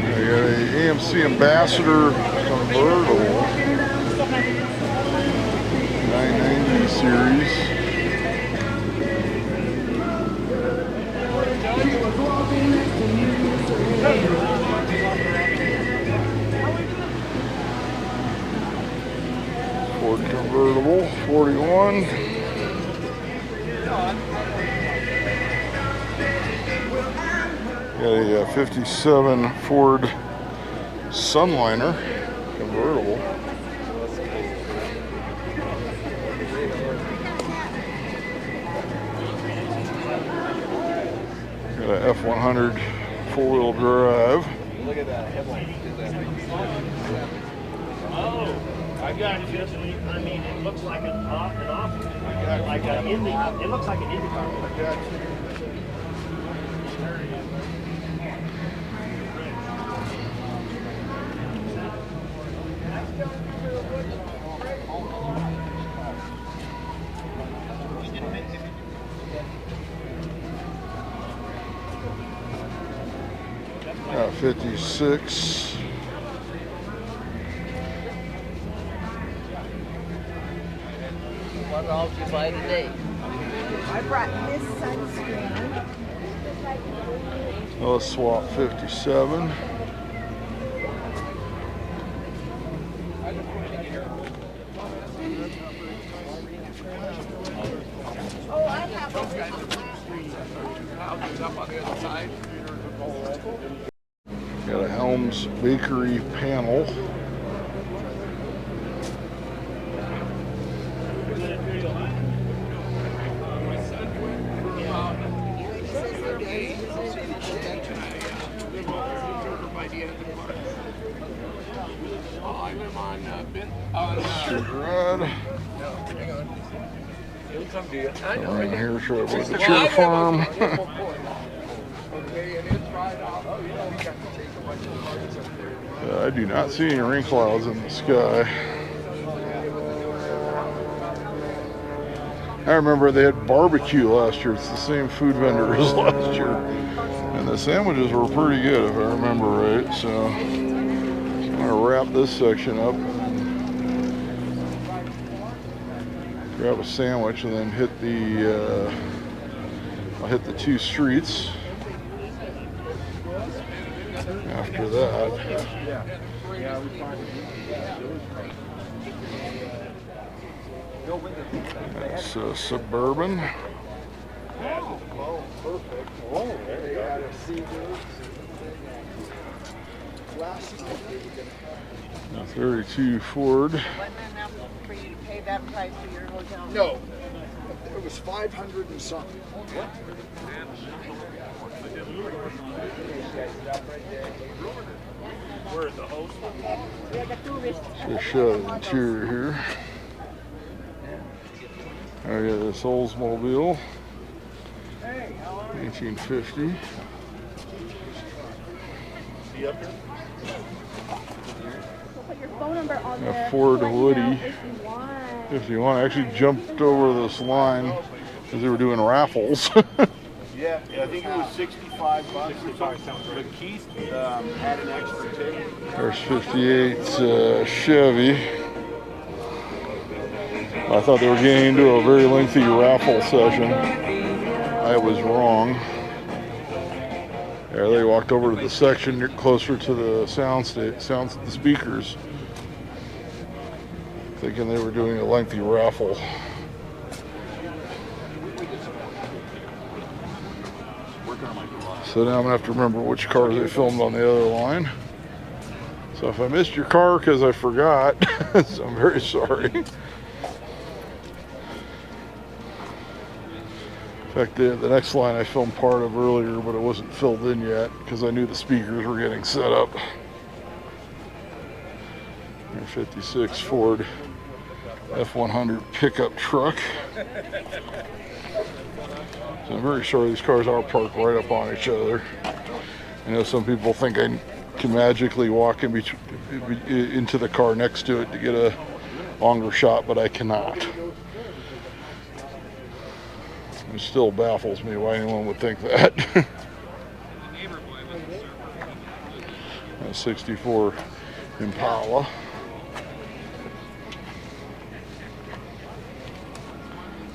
I got a AMC Ambassador convertible, 990 series. Ford convertible, 41. Got a 57 Ford Sunliner convertible. Got a F100 four-wheel drive. Look at that headlight. Oh, I got you. I mean, it looks like an off, like an Indy. It looks like an Indy car. I got you. 56. What all did you buy today? I brought this sunscreen. Let's swap 57. Oh, I have Those guys are up on the other side. Got a Helms Bakery panel. I live on Sugar He'll come to you. I know. Around here, show everybody the Well, Cheer I Farm. live okay, and it's right off. Oh, yeah, we got to take a bunch of parts up there. I do not see any rain clouds in the sky. I remember they had barbecue last year. It's the same food vendor as last year. And the sandwiches were pretty good, if I remember right. So I'm going to wrap this section up and grab a sandwich and then hit the, I'll hit the two streets after that. That's Suburban. Oh, perfect. Oh, they got a seafood. Last time they were gonna 32 Ford. Wasn't enough for you to pay that price for your hotel? No, it was 500 and something. Where is the host? Just show the interior here. I got this Oldsmobile, 1850. Put your phone number on A Ford Woody 51. I actually jumped over this line as they were doing raffles. Yeah, I think it was 65 bucks or something. But Keith had an extra ticket. There's 58 Chevy. I thought they were getting into a very lengthy raffle session. I was wrong. There they walked over to the section closer to the the speakers, thinking they were doing a lengthy raffle. So now I'm gonna have to remember which cars they filmed on the other line. So if I missed your car because I forgot, so I'm very sorry. In fact, the next line I filmed part of earlier, but it wasn't filled in yet because I knew the speakers were getting set up. 56 Ford F100 pickup truck. So I'm very sorry, these cars are parked right up on each other. I know some people think I can magically walk into the car next to it to get a longer shot, but I cannot. It still baffles me why anyone would think that. A 64 Impala.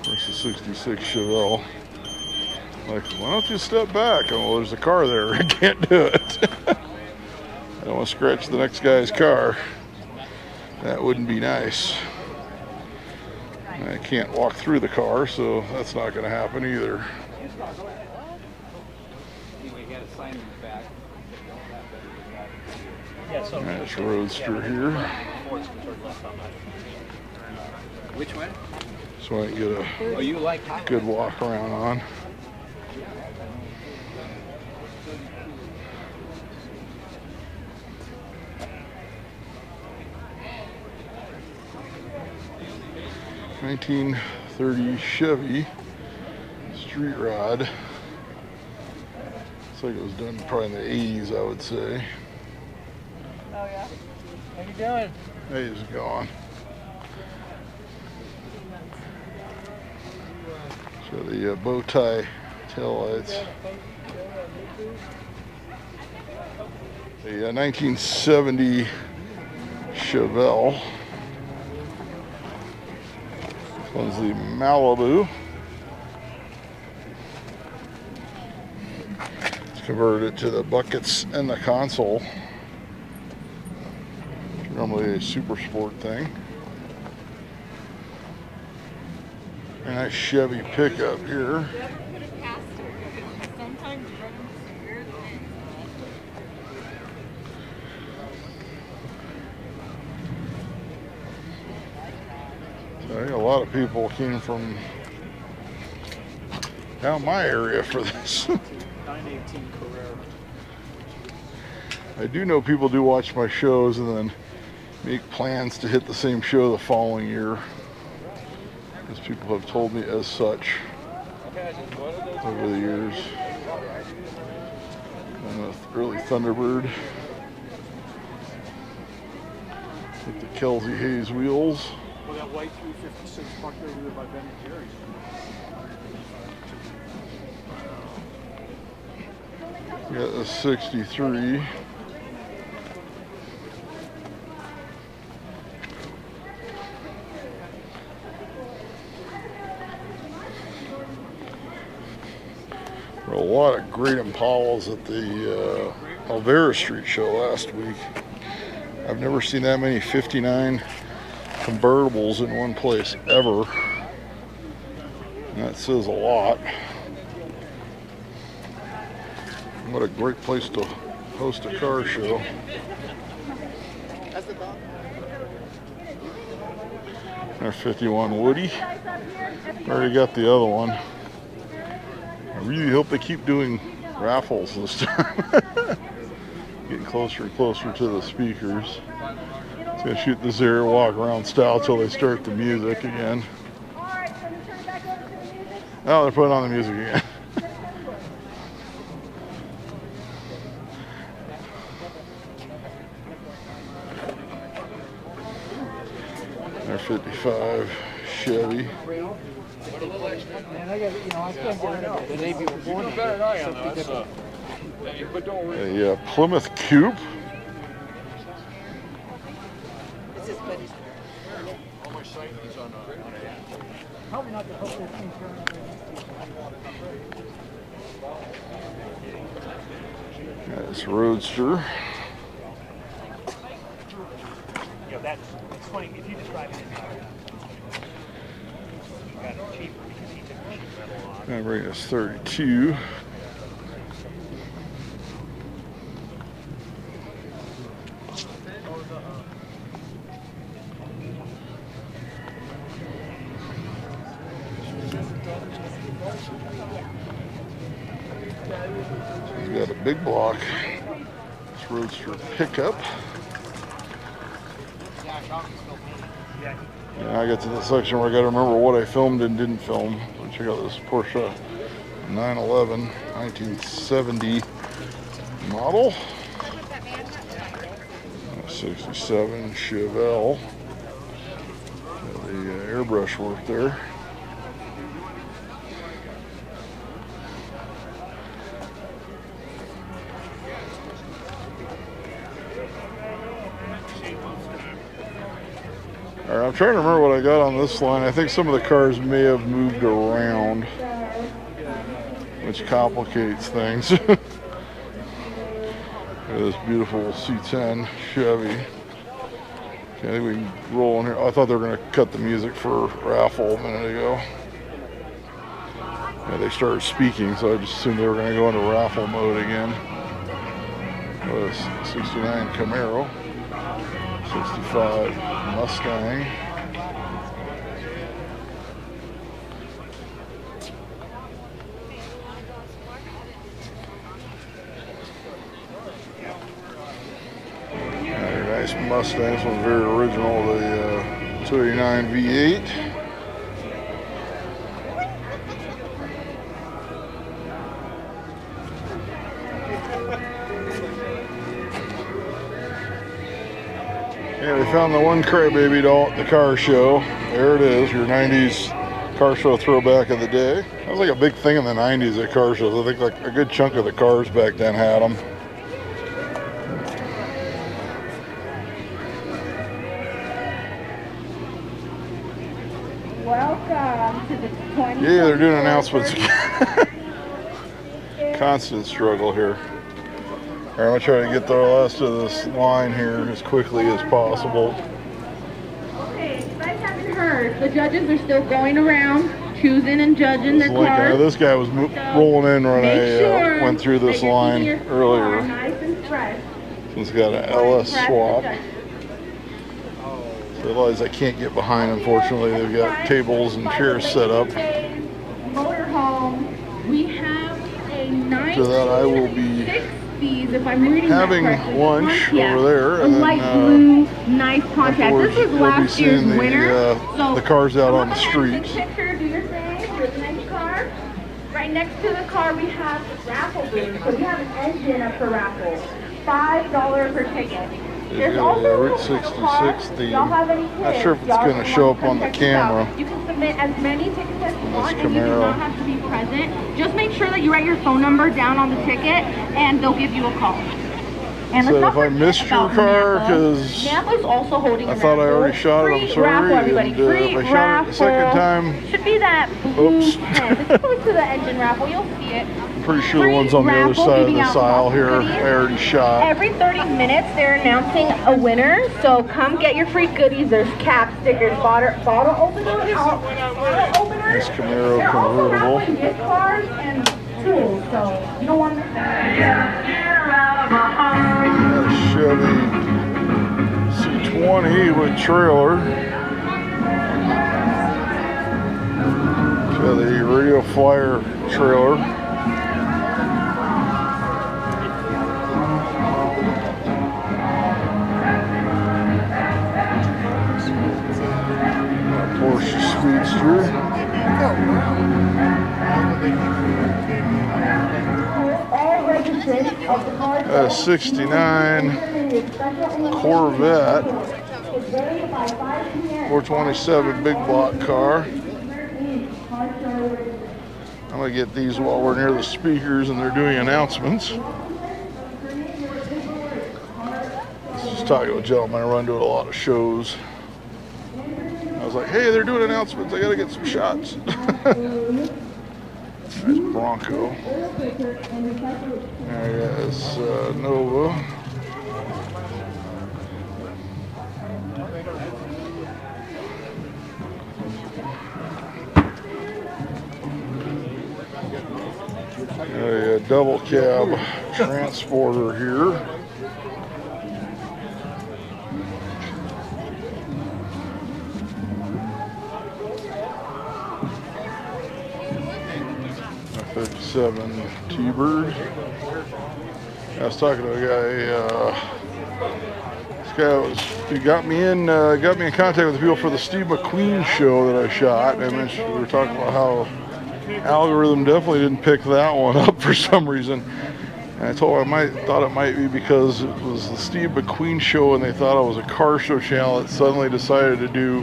Versus 66 Chevelle. Like, why don't you step back? Oh, well, there's a car there. I can't do it. I don't want to scratch the next guy's car. That wouldn't be nice. I can't walk through the car, so that's not going to happen either. Nice Roadster here. Which one? So I can get a good walk around on. '30 Chevy street rod. Looks like it was done probably in the '80s, I would say. Oh yeah. How you doing? Hey, he's gone. So the bow tie taillights. The 1970 Chevelle. This one's the Malibu. It's converted to the buckets and the console. It's normally a super sport thing. A nice Chevy pickup here. So I think a lot of people came from down my area for this. 918 Carrera. I do know people do watch my shows and then make plans to hit the same show the following year. Because people have told me as such over the years. And the early Thunderbird with the Kelsey Hayes wheels. Well, that white 356 parked over there by Ben and Jerry's. Got a 63. There were a lot of great Impalas at the Alvera Street show last week. I've never seen that many 59 convertibles in one place ever. And that says a lot. What a great place to host a car show. There's 51 Woody. Already got the other one. I really hope they keep doing raffles this time. Getting closer and closer to the speakers. It's gonna shoot this area walk around style till they start the music again. Oh, they're putting on the music again. Their 55 Chevy. Man, I got, you know, I can't get rid of it. The day you were born. You're better than I am, though. But don't worry. A Plymouth Coupe. This is good. All my site is on Roadster. It's funny if you describe it. You got it cheaper because he took the sheet metal off. That bring us 32. He's got a big block. This Roadster pickup. Now I get to the section where I got to remember what I filmed and didn't film. So check out this Porsche 911 1970 model. 67 Chevelle. Got the airbrush work there. All right, I'm trying to remember what I got on this line. I think some of the cars may have moved around, which complicates things. Look at this beautiful C10 Chevy. Okay, I think we can roll in here. I thought they were going to cut the music for raffle a minute ago. Yeah, they started speaking, so I just assumed they were going to go into raffle mode again. What is 69 Camaro. 65 Mustang. Nice Mustang. This one's very original. The 289 V8. Yeah, we found the one crybaby doll at the car show. There it is, your 90s car show throwback of the day. That was like a big thing in the 90s at car shows. I think like a good chunk of the cars back then had them. Welcome to the 20. Yeah, they're doing announcements again. Constant struggle here. All right, I'm gonna try to get the rest of this line here as quickly as possible. Okay, you guys haven't heard. The judges are still going around, choosing and judging their cars. This guy was rolling in when I went through this line earlier. Nice and fresh. He's got an LS swap. So realize I can't get behind, unfortunately. They've got tables and chairs set up. Motorhome. We have a nice So that I will be if I'm reading having lunch over there, a and light blue, nice contrast. afterwards This was you'll be last year's seeing winner. the cars out on the street. Picture, do your thing. Here's the next car. Right next to the car, we have raffle booth. So we have an engine up for raffle. $5 per ticket. There's also Route 66 theme. Y'all have any Not sure if it's going to show up on the camera. You can submit as many tickets as you want, and you do Camaro. not have to be present. Just make sure that you write your phone number down on the ticket, and they'll give you a call. And So if I missed your car, because Napa's also holding I thought I already shot it, I'm sorry. Everybody. And if I shot it the second time, Should be that blue pen. If you go to the engine raffle, you'll see it. pretty sure the one's on the other side of this aisle here. I already shot. Every 30 minutes, they're announcing a winner. So come get your free goodies. There's caps, stickers, bottle openers, This Camaro They're also convertible. raffling gift cards and tools. So you don't want to miss that. Chevy C20 with trailer. Got the Radio Flyer trailer. Porsche Speedster. A 69 Corvette 427 big block car. I'm gonna get these while we're near the speakers and they're doing announcements. Just talking to a gentleman I run to a lot of shows. I was like, hey, they're doing announcements. I gotta get some shots. Nice Bronco. There is Nova. A double cab transporter here. A 57 T-Bird. I was talking to a guy. This guy he got me in contact with the people for the Steve McQueen show that I shot. And I mentioned we were talking about how algorithm definitely didn't pick that one up for some reason. And I told him thought it might be because it was the Steve McQueen show and they thought it was a car show channel that suddenly decided to do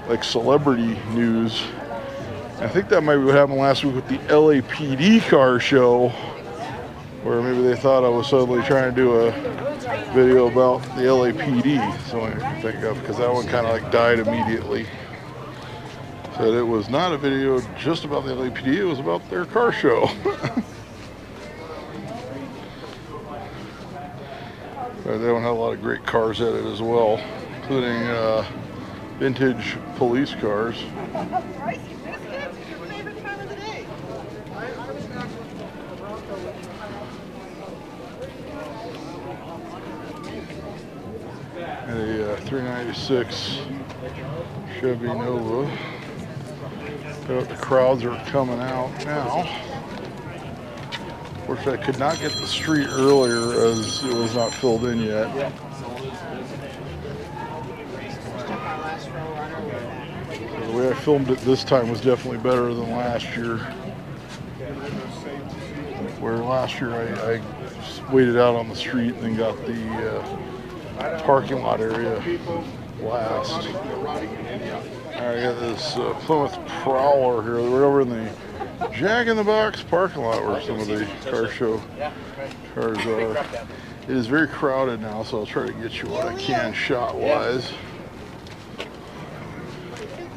like celebrity news. I think that might be what happened last week with the LAPD car show, where maybe they thought I was suddenly trying to do a video about the LAPD. So I think of, because that one kind of like died immediately. Said it was not a video just about the LAPD, it was about their car show. But that one had a lot of great cars at it as well, including vintage police cars. And a 396 Chevy Nova. The crowds are coming out now. Of course, I could not get the street earlier as it was not filled in yet. So the way I filmed it this time was definitely better than last year. Where last year I waited out on the street and then got the parking lot area last. I got this Plymouth Prowler here. We're over in the Jack in the Box parking lot where some of the car show cars are. It is very crowded now, so I'll try to get you what I can shot-wise.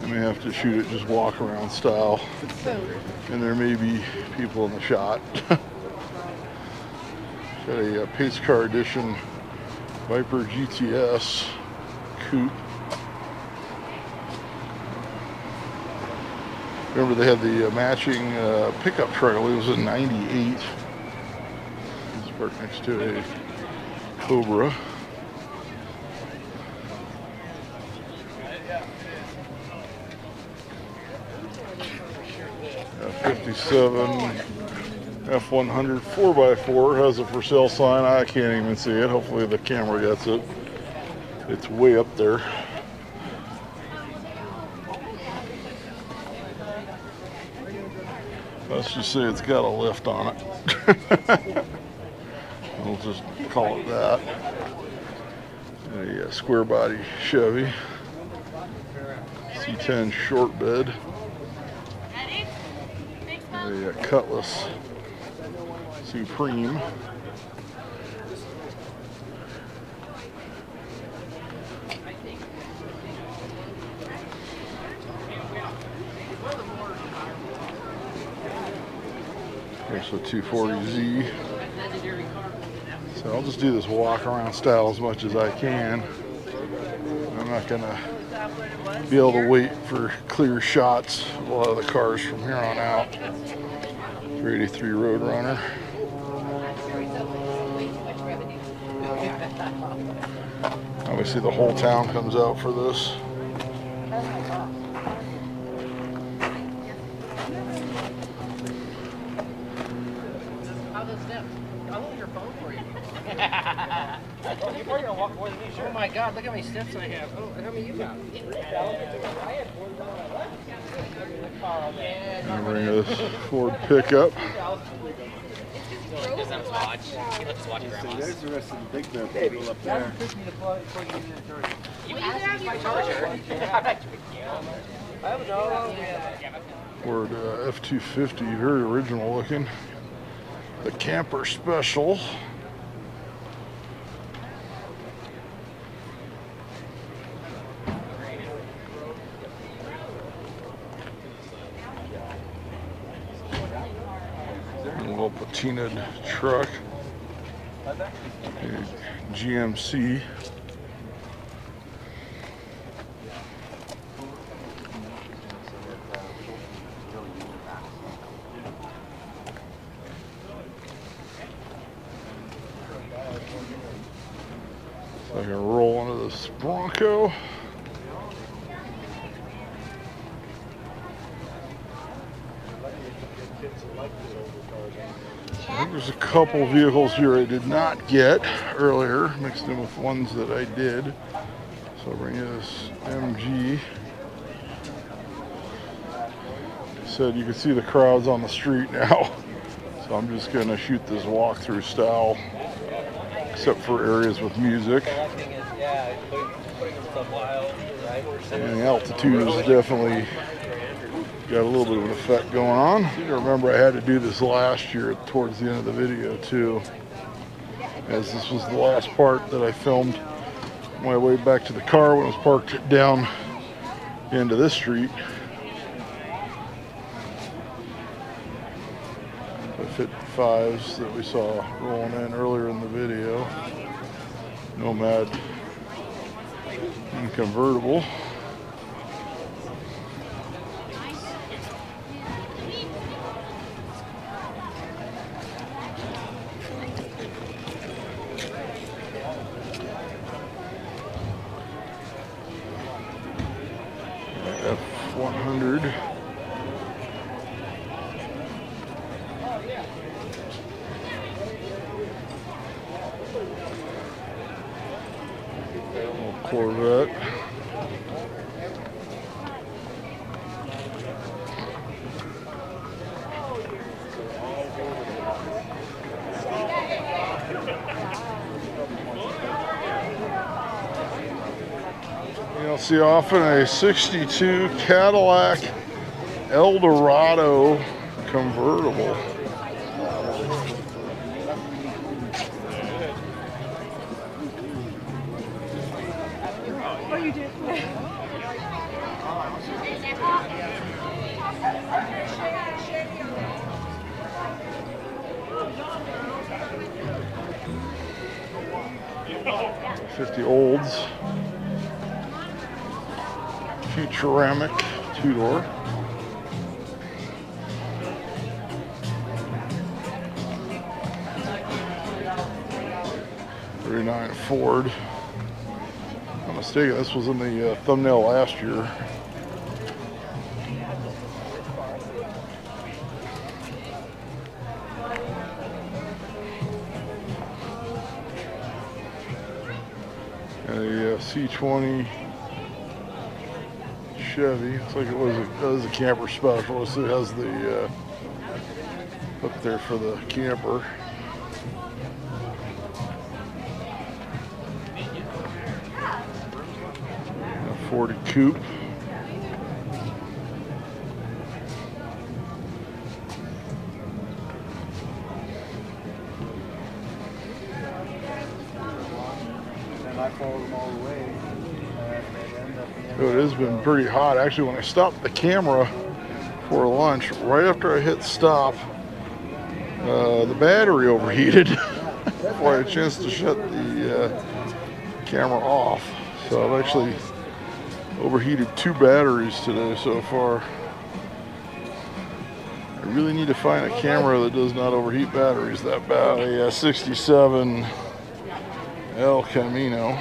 I may have to shoot it just walk-around style, and there may be people in the shot. Got a Pace Car Edition Viper GTS coupe. Remember they had the matching pickup truck. It was a 98. It's parked next to a Cobra. A 57 F100 4x4 has a for sale sign. I can't even see it. Hopefully the camera gets it. It's way up there. Let's just say it's got a lift on it. We'll just call it that. A square body Chevy. C10 short bed. A Cutlass Supreme. Here's a 240Z. So I'll just do this walk around style as much as I can. I'm not gonna be able to wait for clear shots of a lot of the cars from here on out. 383 Roadrunner. Obviously the whole town comes out for this. Oh my God, look how many steps I have. Oh, how many you got? I'm bring this Ford pickup. There's the rest of the Big Bear people up there. Ford F-250, very original looking. The Camper Special. patinaed truck. A GMC. So I can roll into this Bronco. I think there's a couple vehicles here I did not get earlier, mixed in with ones that I did. So I'll bring you this MG. Said you can see the crowds on the street now. So I'm just going to shoot this walkthrough style, except for areas with music. And the altitude is definitely got a little bit of an effect going on. I remember I had to do this last year towards the end of the video too, as this was the last part that I filmed my way back to the car when it was parked down into this street. The 55s that we saw rolling in earlier in the video. Nomad and convertible. F100. Corvette. You'll see often a 62 Cadillac Eldorado convertible. Oh, you did? '50 Olds. Futuramic two-door. '39 Ford. If I'm not mistaken, this was in the thumbnail last year. And a C20 Chevy. Looks like it was a camper specialist. It has the up there for the camper. A 40 coupe. And I followed them all the way. It has been pretty hot. Actually, when I stopped the camera for lunch, right after I hit stop, the battery overheated before I had a chance to shut the camera off. So I've actually overheated 2 batteries today so far. I really need to find a camera that does not overheat batteries that bad. A 67 El Camino.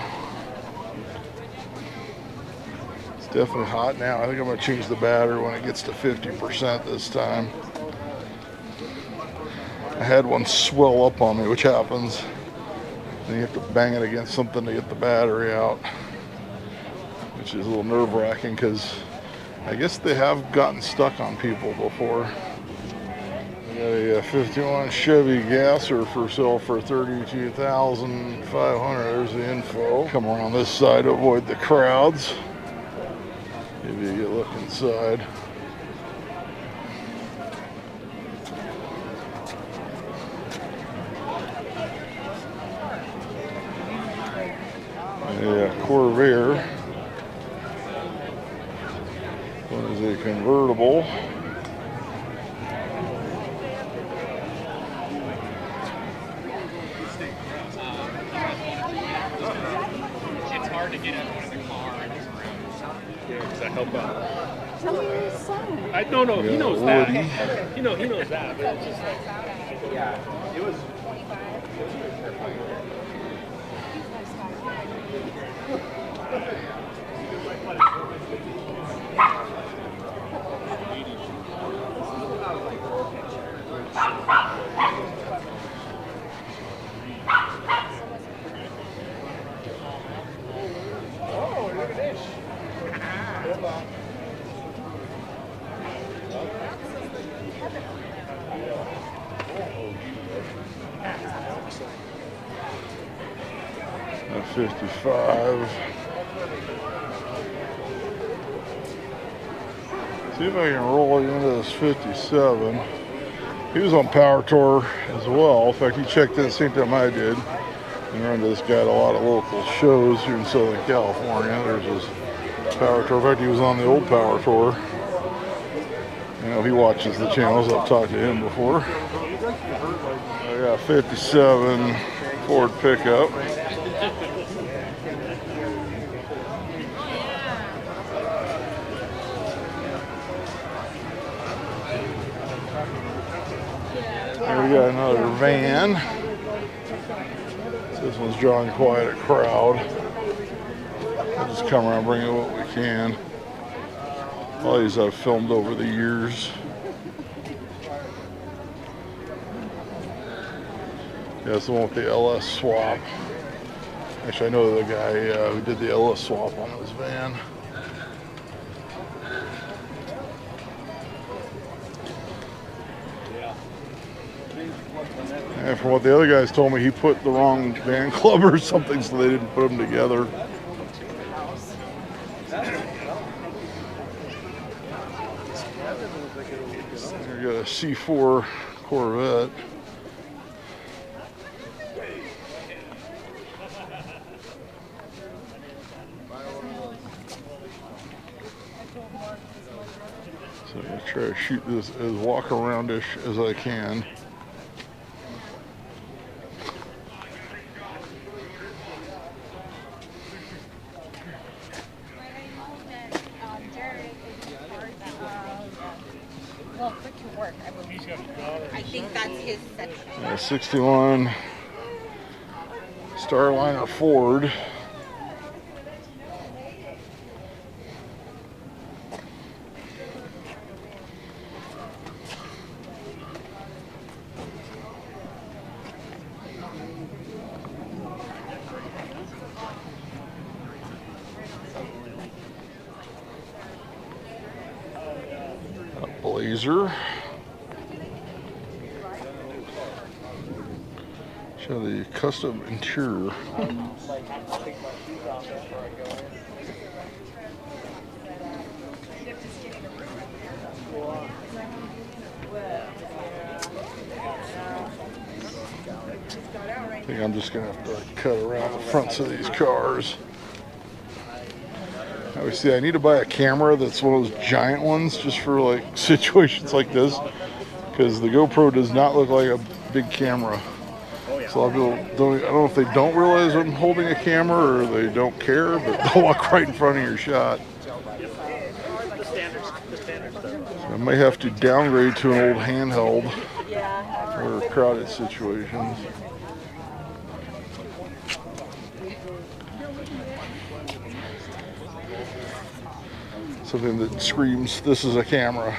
Definitely hot now. I think I'm going to change the battery when it gets to 50% this time. I had one swell up on me, which happens. Then you have to bang it against something to get the battery out, which is a little nerve-wracking because I guess they have gotten stuck on people before. We got a 51 Chevy Gasser for sale for $32,500. There's the info. Come around this side to avoid the crowds. Give you a look inside. A Corvair. What is a convertible? hard to get everyone in the car and move around. Yeah, because I help out. Tell me your son. No, he Yeah, knows that. Woody. He knows that. But it's just like, yeah, it was. Oh, look at this. 55. See if I can roll into this 57. He was on Power Tour as well. In fact, he checked in the same time I did. And run to this guy at a lot of local shows here in Southern California. There's his Power Tour. In fact, he was on the old Power Tour. You know, he watches the channels. I've talked to him before. I got 57 Ford pickup. Here we got another van. This one's drawing quite a crowd. We'll just come around, bring in what we can. All these I've filmed over the years. Yeah, it's the one with the LS swap. Actually, I know the guy who did the LS swap on his van. And from what the other guys told me, he put the wrong van club or something, so they didn't put them together. We got a C4 Corvette. So I'm going to try to shoot this as walk-around-ish as I can. Well, put to work, I believe. I think that's his section. 61 Starliner Ford. Blazer. Show the custom interior. I think I'm just gonna have to cut around the fronts of these cars. Obviously, I need to buy a camera that's one of those giant ones just for like situations like this, because the GoPro does not look like a big camera. So a lot of people don't, I don't know if they don't realize I'm holding a camera or they don't care, but they'll walk right in front of your shot. So I may have to downgrade to an old handheld for crowded situations. Something that screams, this is a camera.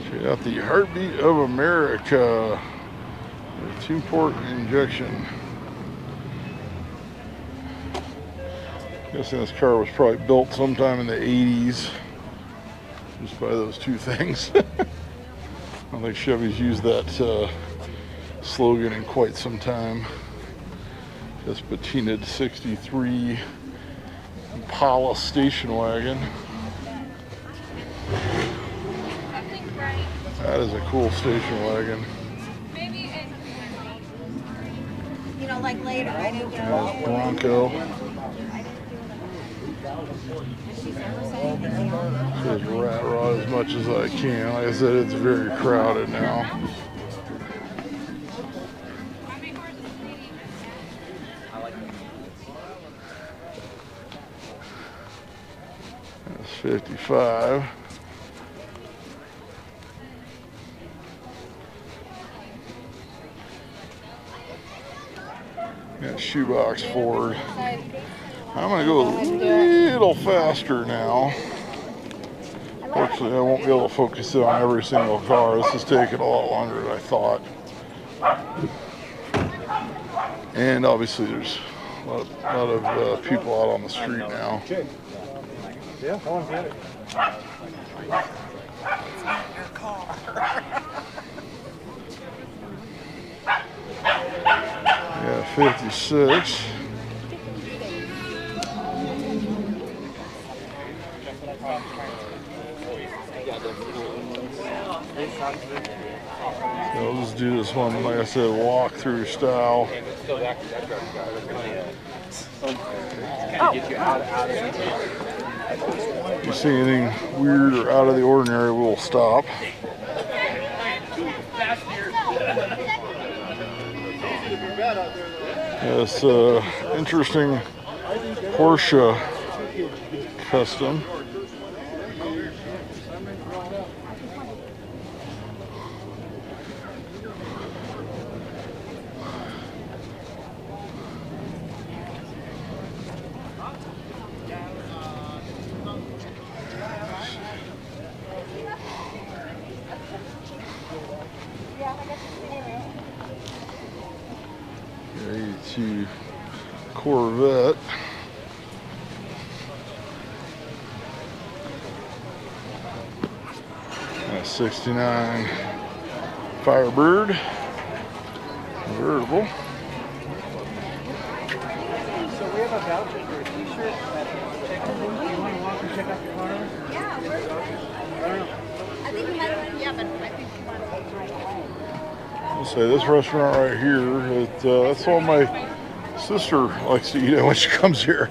Check out the Heartbeat of America. The 2-port injection. I'm guessing this car was probably built sometime in the 80s. Just by those two things. I don't think Chevy's used that slogan in quite some time. This patinaed 63 Impala station wagon. That is a cool station wagon. Maybe you know, like later. I didn't do That's Bronco. Just rat rod as much as I can. Like I said, it's very crowded now. 55. Got shoebox Ford. I'm gonna go a little faster now. Fortunately, I won't be able to focus on every single car. This is taking a lot longer than I thought. And obviously there's a lot of people out on the street now. Yeah, go on, get it. It's not your car. Yeah, 56. I'll just do this one, like I said, walk through style. If you see anything weird or out of the ordinary, we'll stop. This interesting Porsche custom. To Corvette. That's 69 Firebird convertible. So we have a voucher for a t-shirt. You want to walk and check out the car? Yeah, where's it? I don't know. I think you might have, yeah, but I think you want to go right away. I'll say this restaurant right here, that's all my sister likes to eat at when she comes here.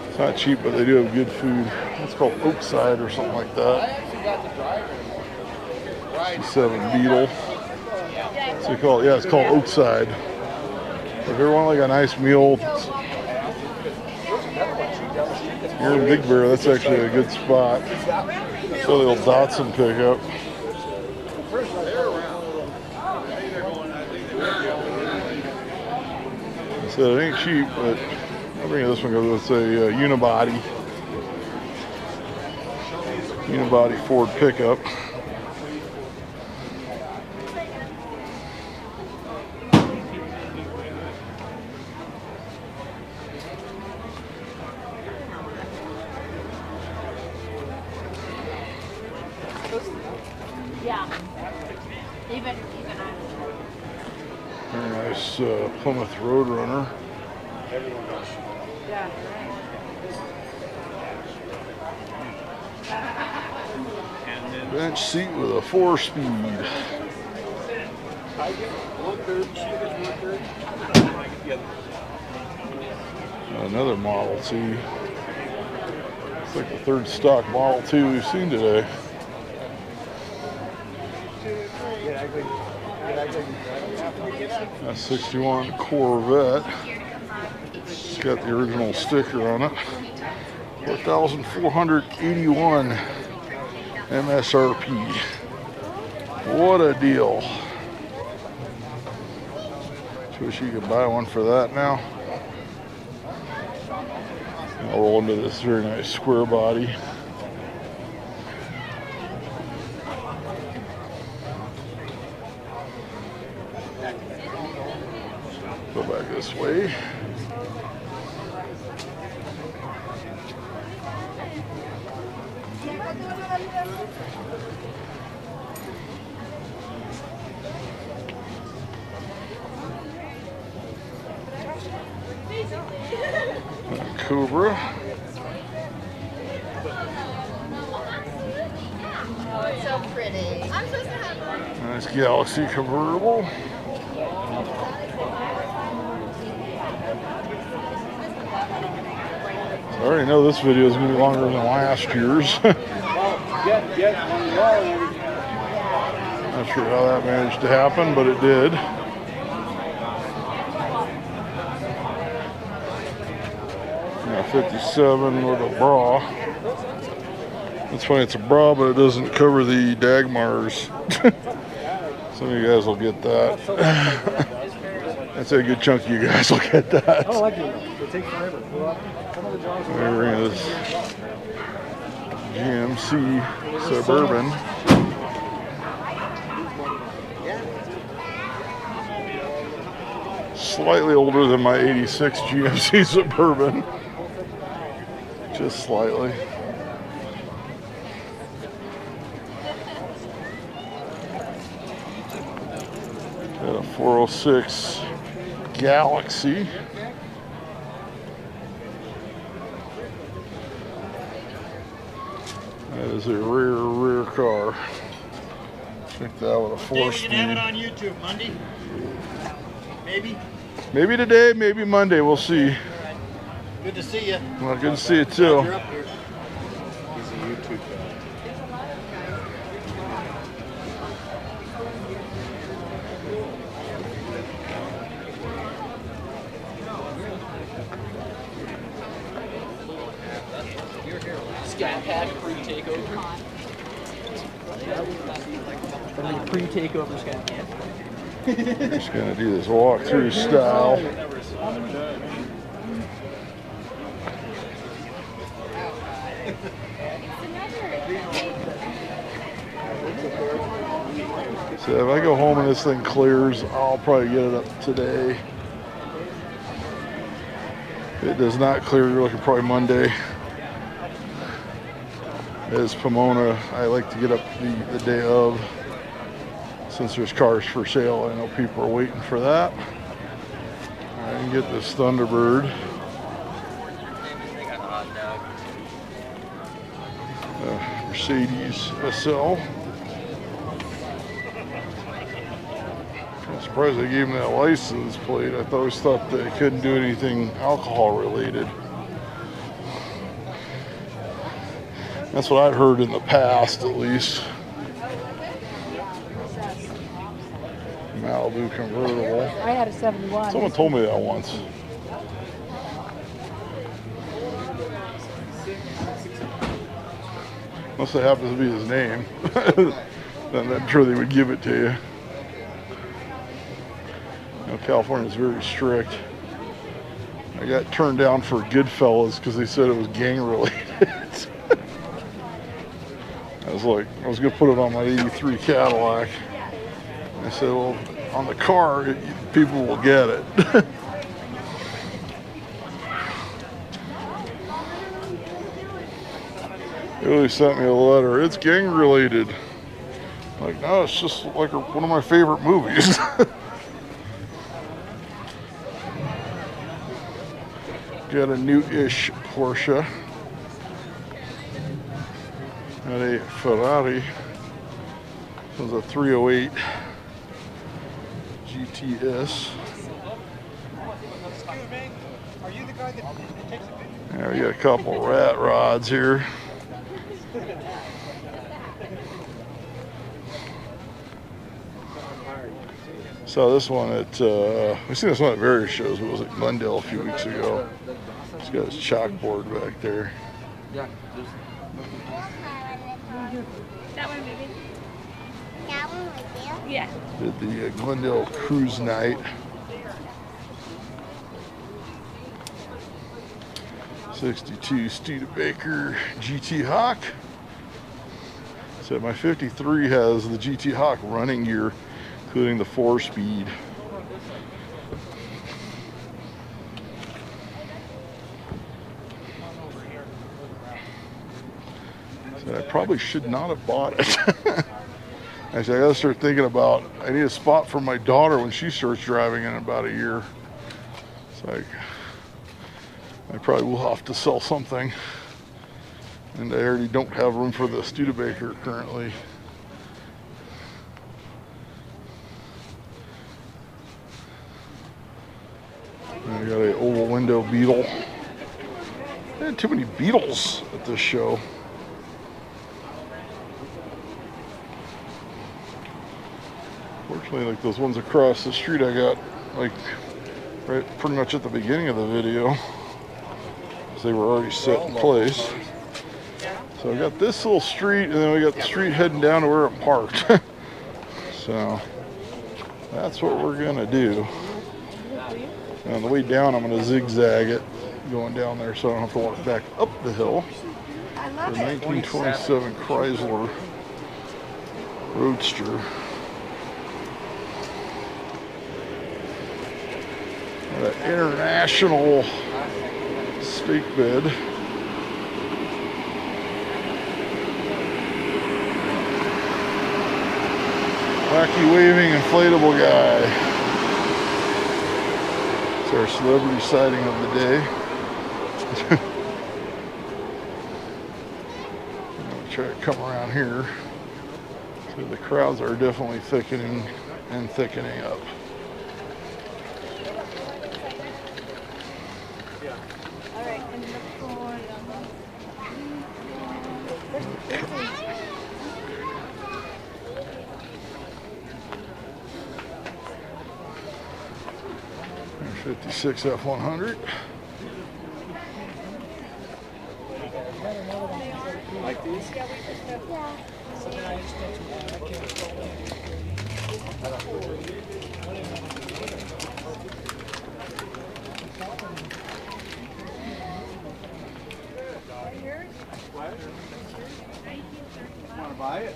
It's not cheap, but they do have good food. It's called Oakside or something like that. 67 Beetle. What's it called? Yeah, it's called Oakside. If you want like a nice meal, you're in Big Bear, that's actually a good spot. So the old Datsun pickup. So it ain't cheap, but I think this one goes, it's a unibody Ford pickup. Yeah. Even Very nice Plymouth Roadrunner. yeah. Bench seat with a 4-speed. Another Model T. It's like the third stock Model T we've seen today. A 61 Corvette. It's got the original sticker on it. 4,481 MSRP. What a deal. Wish you could buy one for that now. I'll roll into this very nice square body. Go back this way. Cobra. Oh, it's so pretty. I'm supposed to have one. Nice Galaxy convertible. I already know this video is going to be longer than last year's. Not sure how that managed to happen, but it did. Yeah, 57 with a bra. That's funny, it's a bra, but it doesn't cover the Dagmars. Some of you guys will get that. I'd say a good chunk of you guys will get that. I don't like it. They take forever. Some of the jobs There is GMC Suburban. Slightly older than my 86 GMC Suburban. Just slightly. Got a 406 Galaxy. That is a rear car. Check that out with a 4-speed. We can have it on YouTube Monday. Maybe. Maybe today, maybe Monday. We'll see. Good to see you. Well, good to see you too. You're up here. He's a YouTube guy. Scat Pack pre-takeover. Pre-takeover Scat Pack. Just gonna do this walkthrough style. So if I go home and this thing clears, I'll probably get it up today. If it does not clear, you're looking probably Monday. As Pomona, I like to get up the day of, since there's cars for sale. I know people are waiting for that. I can get this Thunderbird. Mercedes SL. I'm surprised they gave him that license plate. I always thought they couldn't do anything alcohol related. That's what I've heard in the past, at least. Malibu convertible. I had a 71. Someone told me that once. Unless it happens to be his name. Then I'm sure they would give it to you. You know, California's very strict. I got turned down for Goodfellas because they said it was gang related. I was like, I was gonna put it on my 83 Cadillac. I said, well, on the car, people will get it. They really sent me a letter. It's gang related. Like, no, it's just like one of my favorite movies. Got a new-ish Porsche. Got a Ferrari. This was a 308 GTS. Excuse me, are you the guy that takes a picture? Yeah, we got a couple rat rods here. So this one at, we've seen this one at various shows, but it was at Glendale a few weeks ago. He's got his chalkboard back there. That one, baby. That one was there? Yeah. Did the Glendale Cruise Night. 62 Studebaker GT Hawk. So my 53 has the GT Hawk running gear, including the 4-speed. So I probably should not have bought it. Actually, I gotta start thinking about, I need a spot for my daughter when she starts driving in about a year. It's like, I probably will have to sell something. And I already don't have room for the Studebaker currently. I got a oval window Beetle. I had too many Beetles at this show. Fortunately, like those ones across the street I got like right pretty much at the beginning of the video. because they were already set in place. So we got this little street, and then we got the street heading down to where it parked. So that's what we're gonna do. And on the way down, I'm gonna zigzag it going down there, so I don't have to walk back up the hill. The 1927 Chrysler Roadster. That international stake bed. Wacky waving inflatable guy. It's our celebrity sighting of the day. I'm gonna try to come around here. So the crowds are definitely thickening and thickening up. There's 56 F100. Like these? Want to buy it?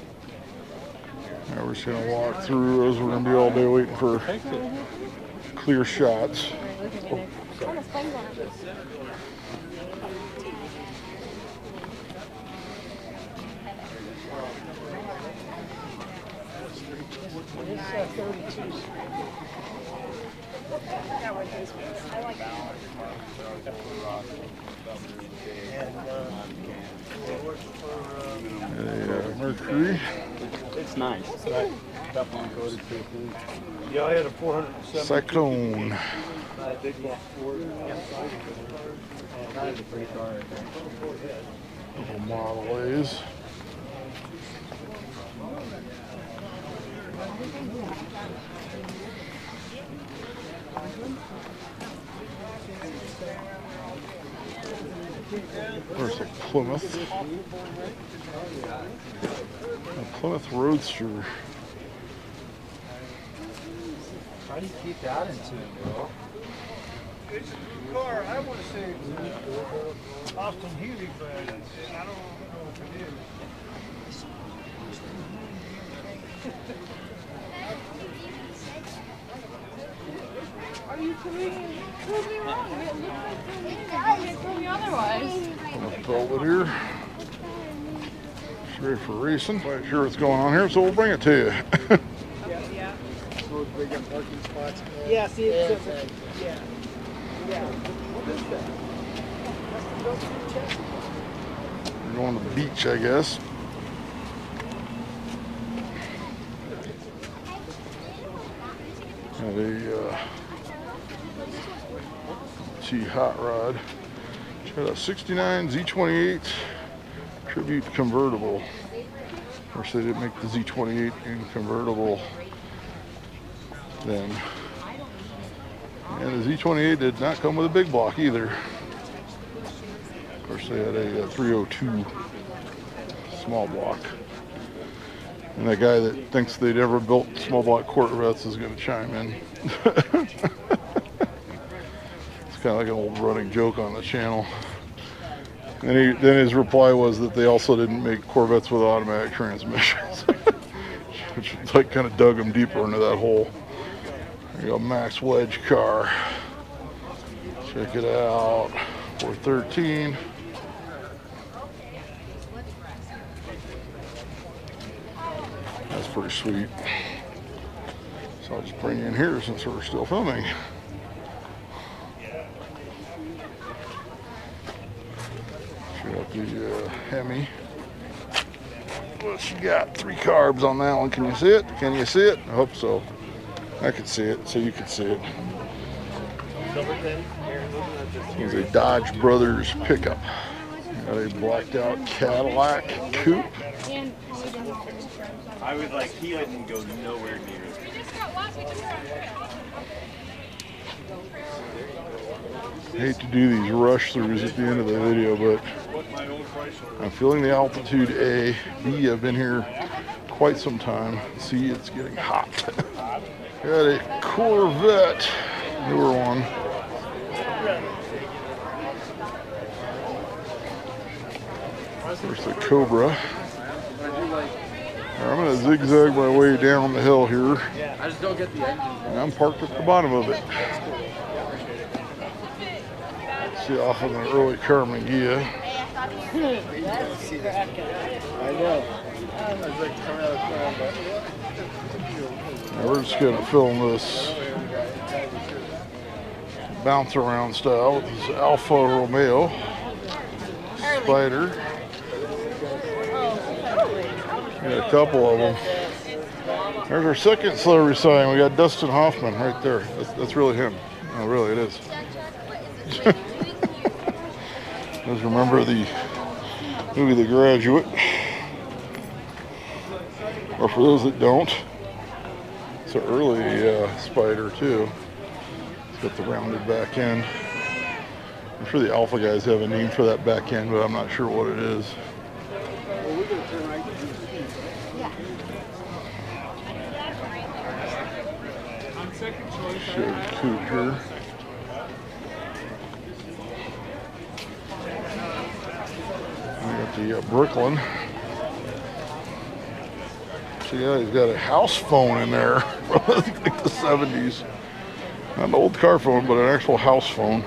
Now we're just gonna walk through as we're gonna be all day waiting for clear shots. Mercury. It's nice. Definitely coated too. Yeah, I had a 470. Cyclone. Little Model A's. There's a Plymouth. A Plymouth Roadster. How do you keep that in tune, bro? It's a new car. I want to say it's Austin Healey brand, and I don't know if it is. Are you proving me wrong? It looks like you can't prove me otherwise. Belvedere. It's ready for racing. Quite sure what's going on here, so we'll bring it to you. Yeah. Those big parking spots. Yeah, see, it's yeah. Yeah. What is that? We're going to the beach, I guess. Got a T hot rod. Got a 69 Z28 Tribute convertible. Of course, they didn't make the Z28 in convertible then. And the Z28 did not come with a big block either. Of course, they had a 302 small block. And that guy that thinks they'd ever built small block Corvettes is going to chime in. It's kind of like an old running joke on the channel. And then his reply was that they also didn't make Corvettes with automatic transmissions, which like kind of dug him deeper into that hole. There you go, Max Wedge car. Check it out, 413. That's pretty sweet. So I'll just bring you in here since we're still filming. Got the Hemi. What you got? 3 carbs on that one. Can you see it? Can you see it? I hope so. I can see it, so you can see it. It's a Dodge Brothers pickup. Got a blacked out Cadillac coupe. I was like, he didn't go nowhere near it. hate to do these rush throughs at the end of the video, but I'm feeling the altitude. A. B. I've been here quite some time. C. It's getting hot. Got a Corvette, newer one. There's the Cobra. I'm going to zigzag my way down the hill here. I just don't get the engine. And I'm parked at the bottom of it. See off on the early Carmagia. I know. Now we're just going to film this bounce around style with this Alfa Romeo Spider. Got a couple of them. There's our second celebrity sign. We got Dustin Hoffman right there. That's really him. Oh, really, it is. Just remember the movie The Graduate. Or for those that don't, it's an early Spider too. It's got the rounded back end. I'm sure the Alpha guys have a name for that back end, but I'm not sure what it is. Chevy Cougar. We got the Brooklyn. So yeah, he's got a house phone in there from I think the 70s. Not an old car phone, but an actual house phone.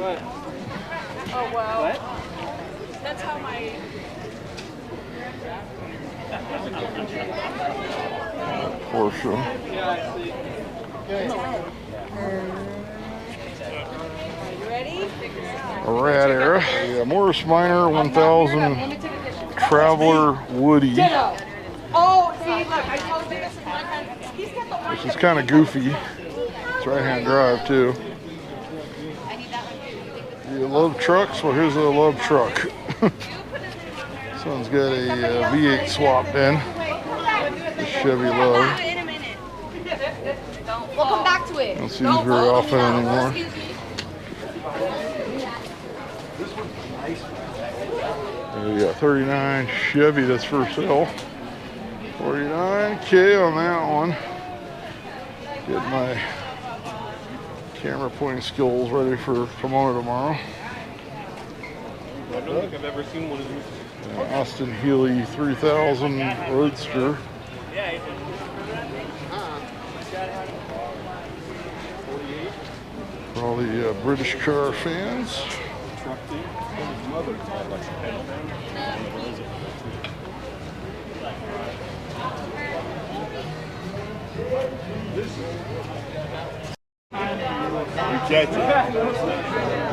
What? Oh, wow. What? That's how my... Porsche. Yeah, I see. You ready? A Rad Era. Yeah, Morris Minor 1000 Traveler Woody. Oh, see, look, I told you this is my friend. He's got the one. Which is kind of goofy. It's right-hand drive too. You love trucks? Well, here's a love truck. This one's got a V8 swapped in. The Chevy Love. We'll come back to it. Don't see these very often anymore. There you got 39 Chevy that's for sale. 49K on that one. Get my camera pointing skills ready for Pomona tomorrow. I don't think I've ever seen one of these. Austin Healey 3000 Roadster. For all the British car fans.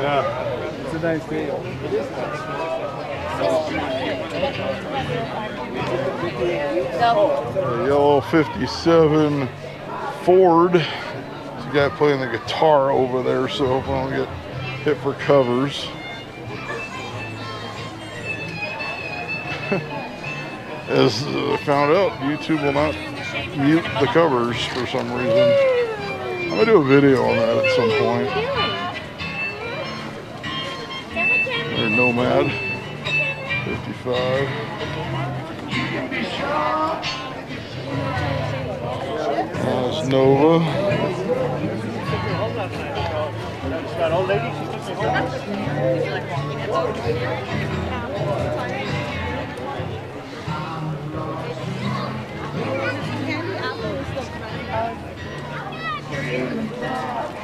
Yeah. It's a nice deal. The yellow 57 Ford. There's a guy playing the guitar over there, so hope I don't get hit for covers. As I found out, YouTube will not mute the covers for some reason. I'm gonna do a video on that at some point. There's Nomad 55. That's Nova. That old lady, she took me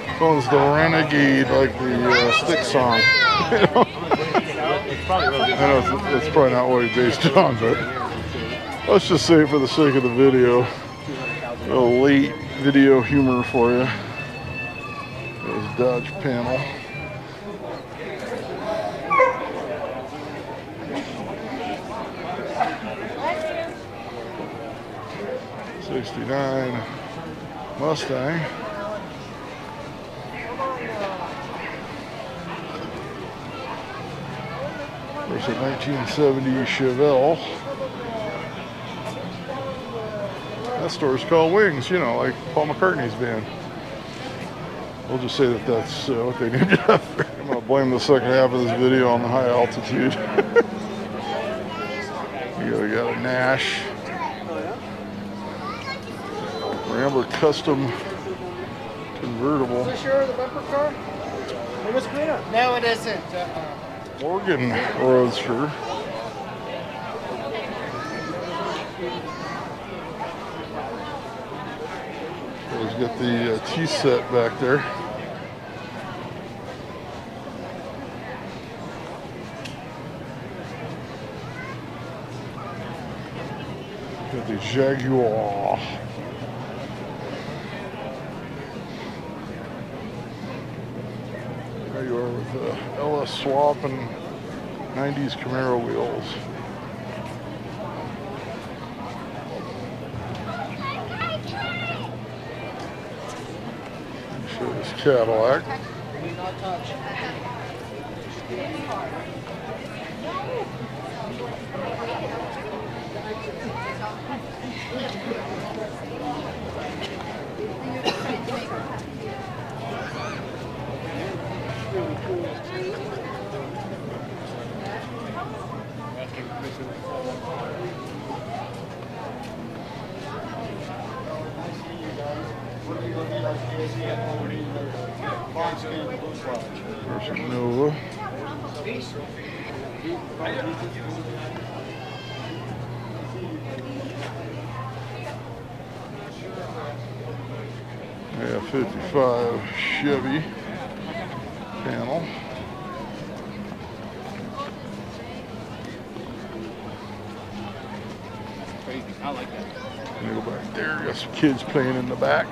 This one's the Renegade, like the Stick song. I know it's probably not what he based it on, but let's just say for the sake of the video, a late video humor for you. There's Dodge panel. '69 Mustang. There's a 1970 Chevelle. That store's called Wings, you know, like Paul McCartney's band. We'll just say that that's what they named it after. I'm going to blame the second half of this video on the high altitude. We got a Nash. Rambler custom convertible. Is this your the bumper car? It was cleaner. No, it isn't. Morgan Roadster. He's got the T-set back there. Got the Jaguar. There you are with the LS swap and 90s Camaro wheels. Show this Cadillac. There's a Nova. Yeah, 55 Chevy panel. I like that. Go back there. Got some kids playing in the back.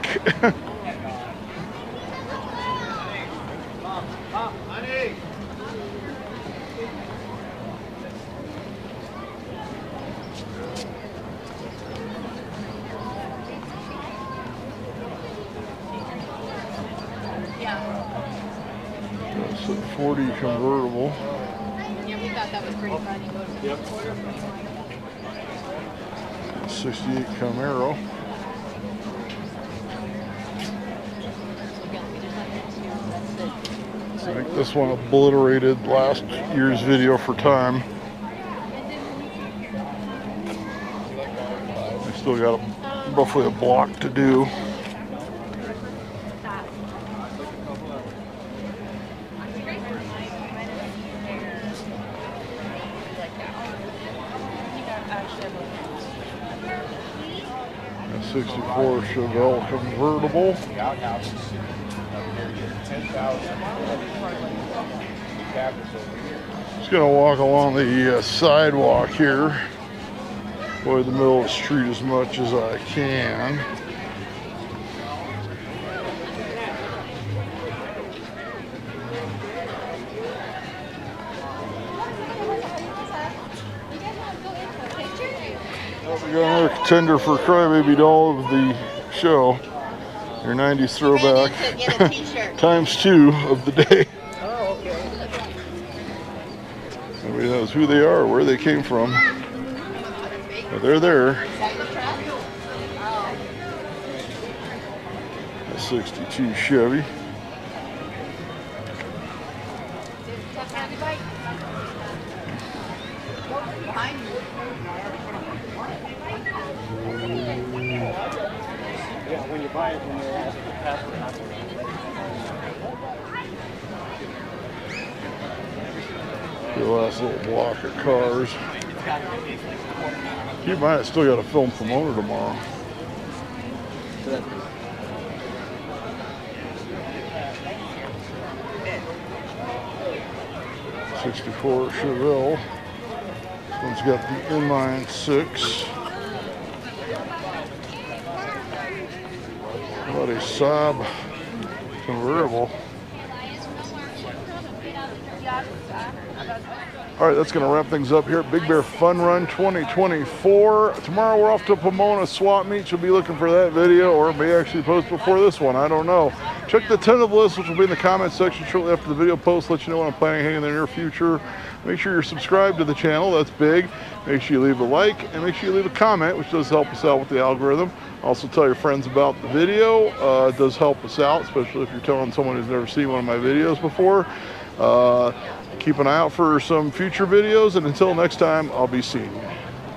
Honey. That's a 40 convertible. Yeah, we thought that was pretty funny. Yep. 68 Camaro. I think this one obliterated last year's video for time. I still got roughly a block to do. A 64 Chevelle convertible. Just gonna walk along the sidewalk here, avoid the middle of the street as much as I can. We got another contender for Crybaby Doll of the show. Your 90s throwback times 2 of the day. Oh, okay. Nobody knows who they are or where they came from. But they're there. A 62 Chevy. Yeah, when you buy it, when they ask for password, The last little block of cars. Keep in mind, I still got to film Pomona tomorrow. '64 Chevelle. This one's got the inline 6. What a Saab convertible. All right, that's going to wrap things up here at Big Bear Fun Run 2024. Tomorrow we're off to Pomona Swap Meet. You'll be looking for that video, or may actually post before this one. I don't know. Check the tentative list, which will be in the comments section shortly after the video post. Let you know when I'm planning to hang in the near future. Make sure you're subscribed to the channel. That's big. Make sure you leave a like and make sure you leave a comment, which does help us out with the algorithm. Also tell your friends about the video. It does help us out, especially if you're telling someone who's never seen one of my videos before. Keep an eye out for some future videos, and until next time, I'll be seeing you.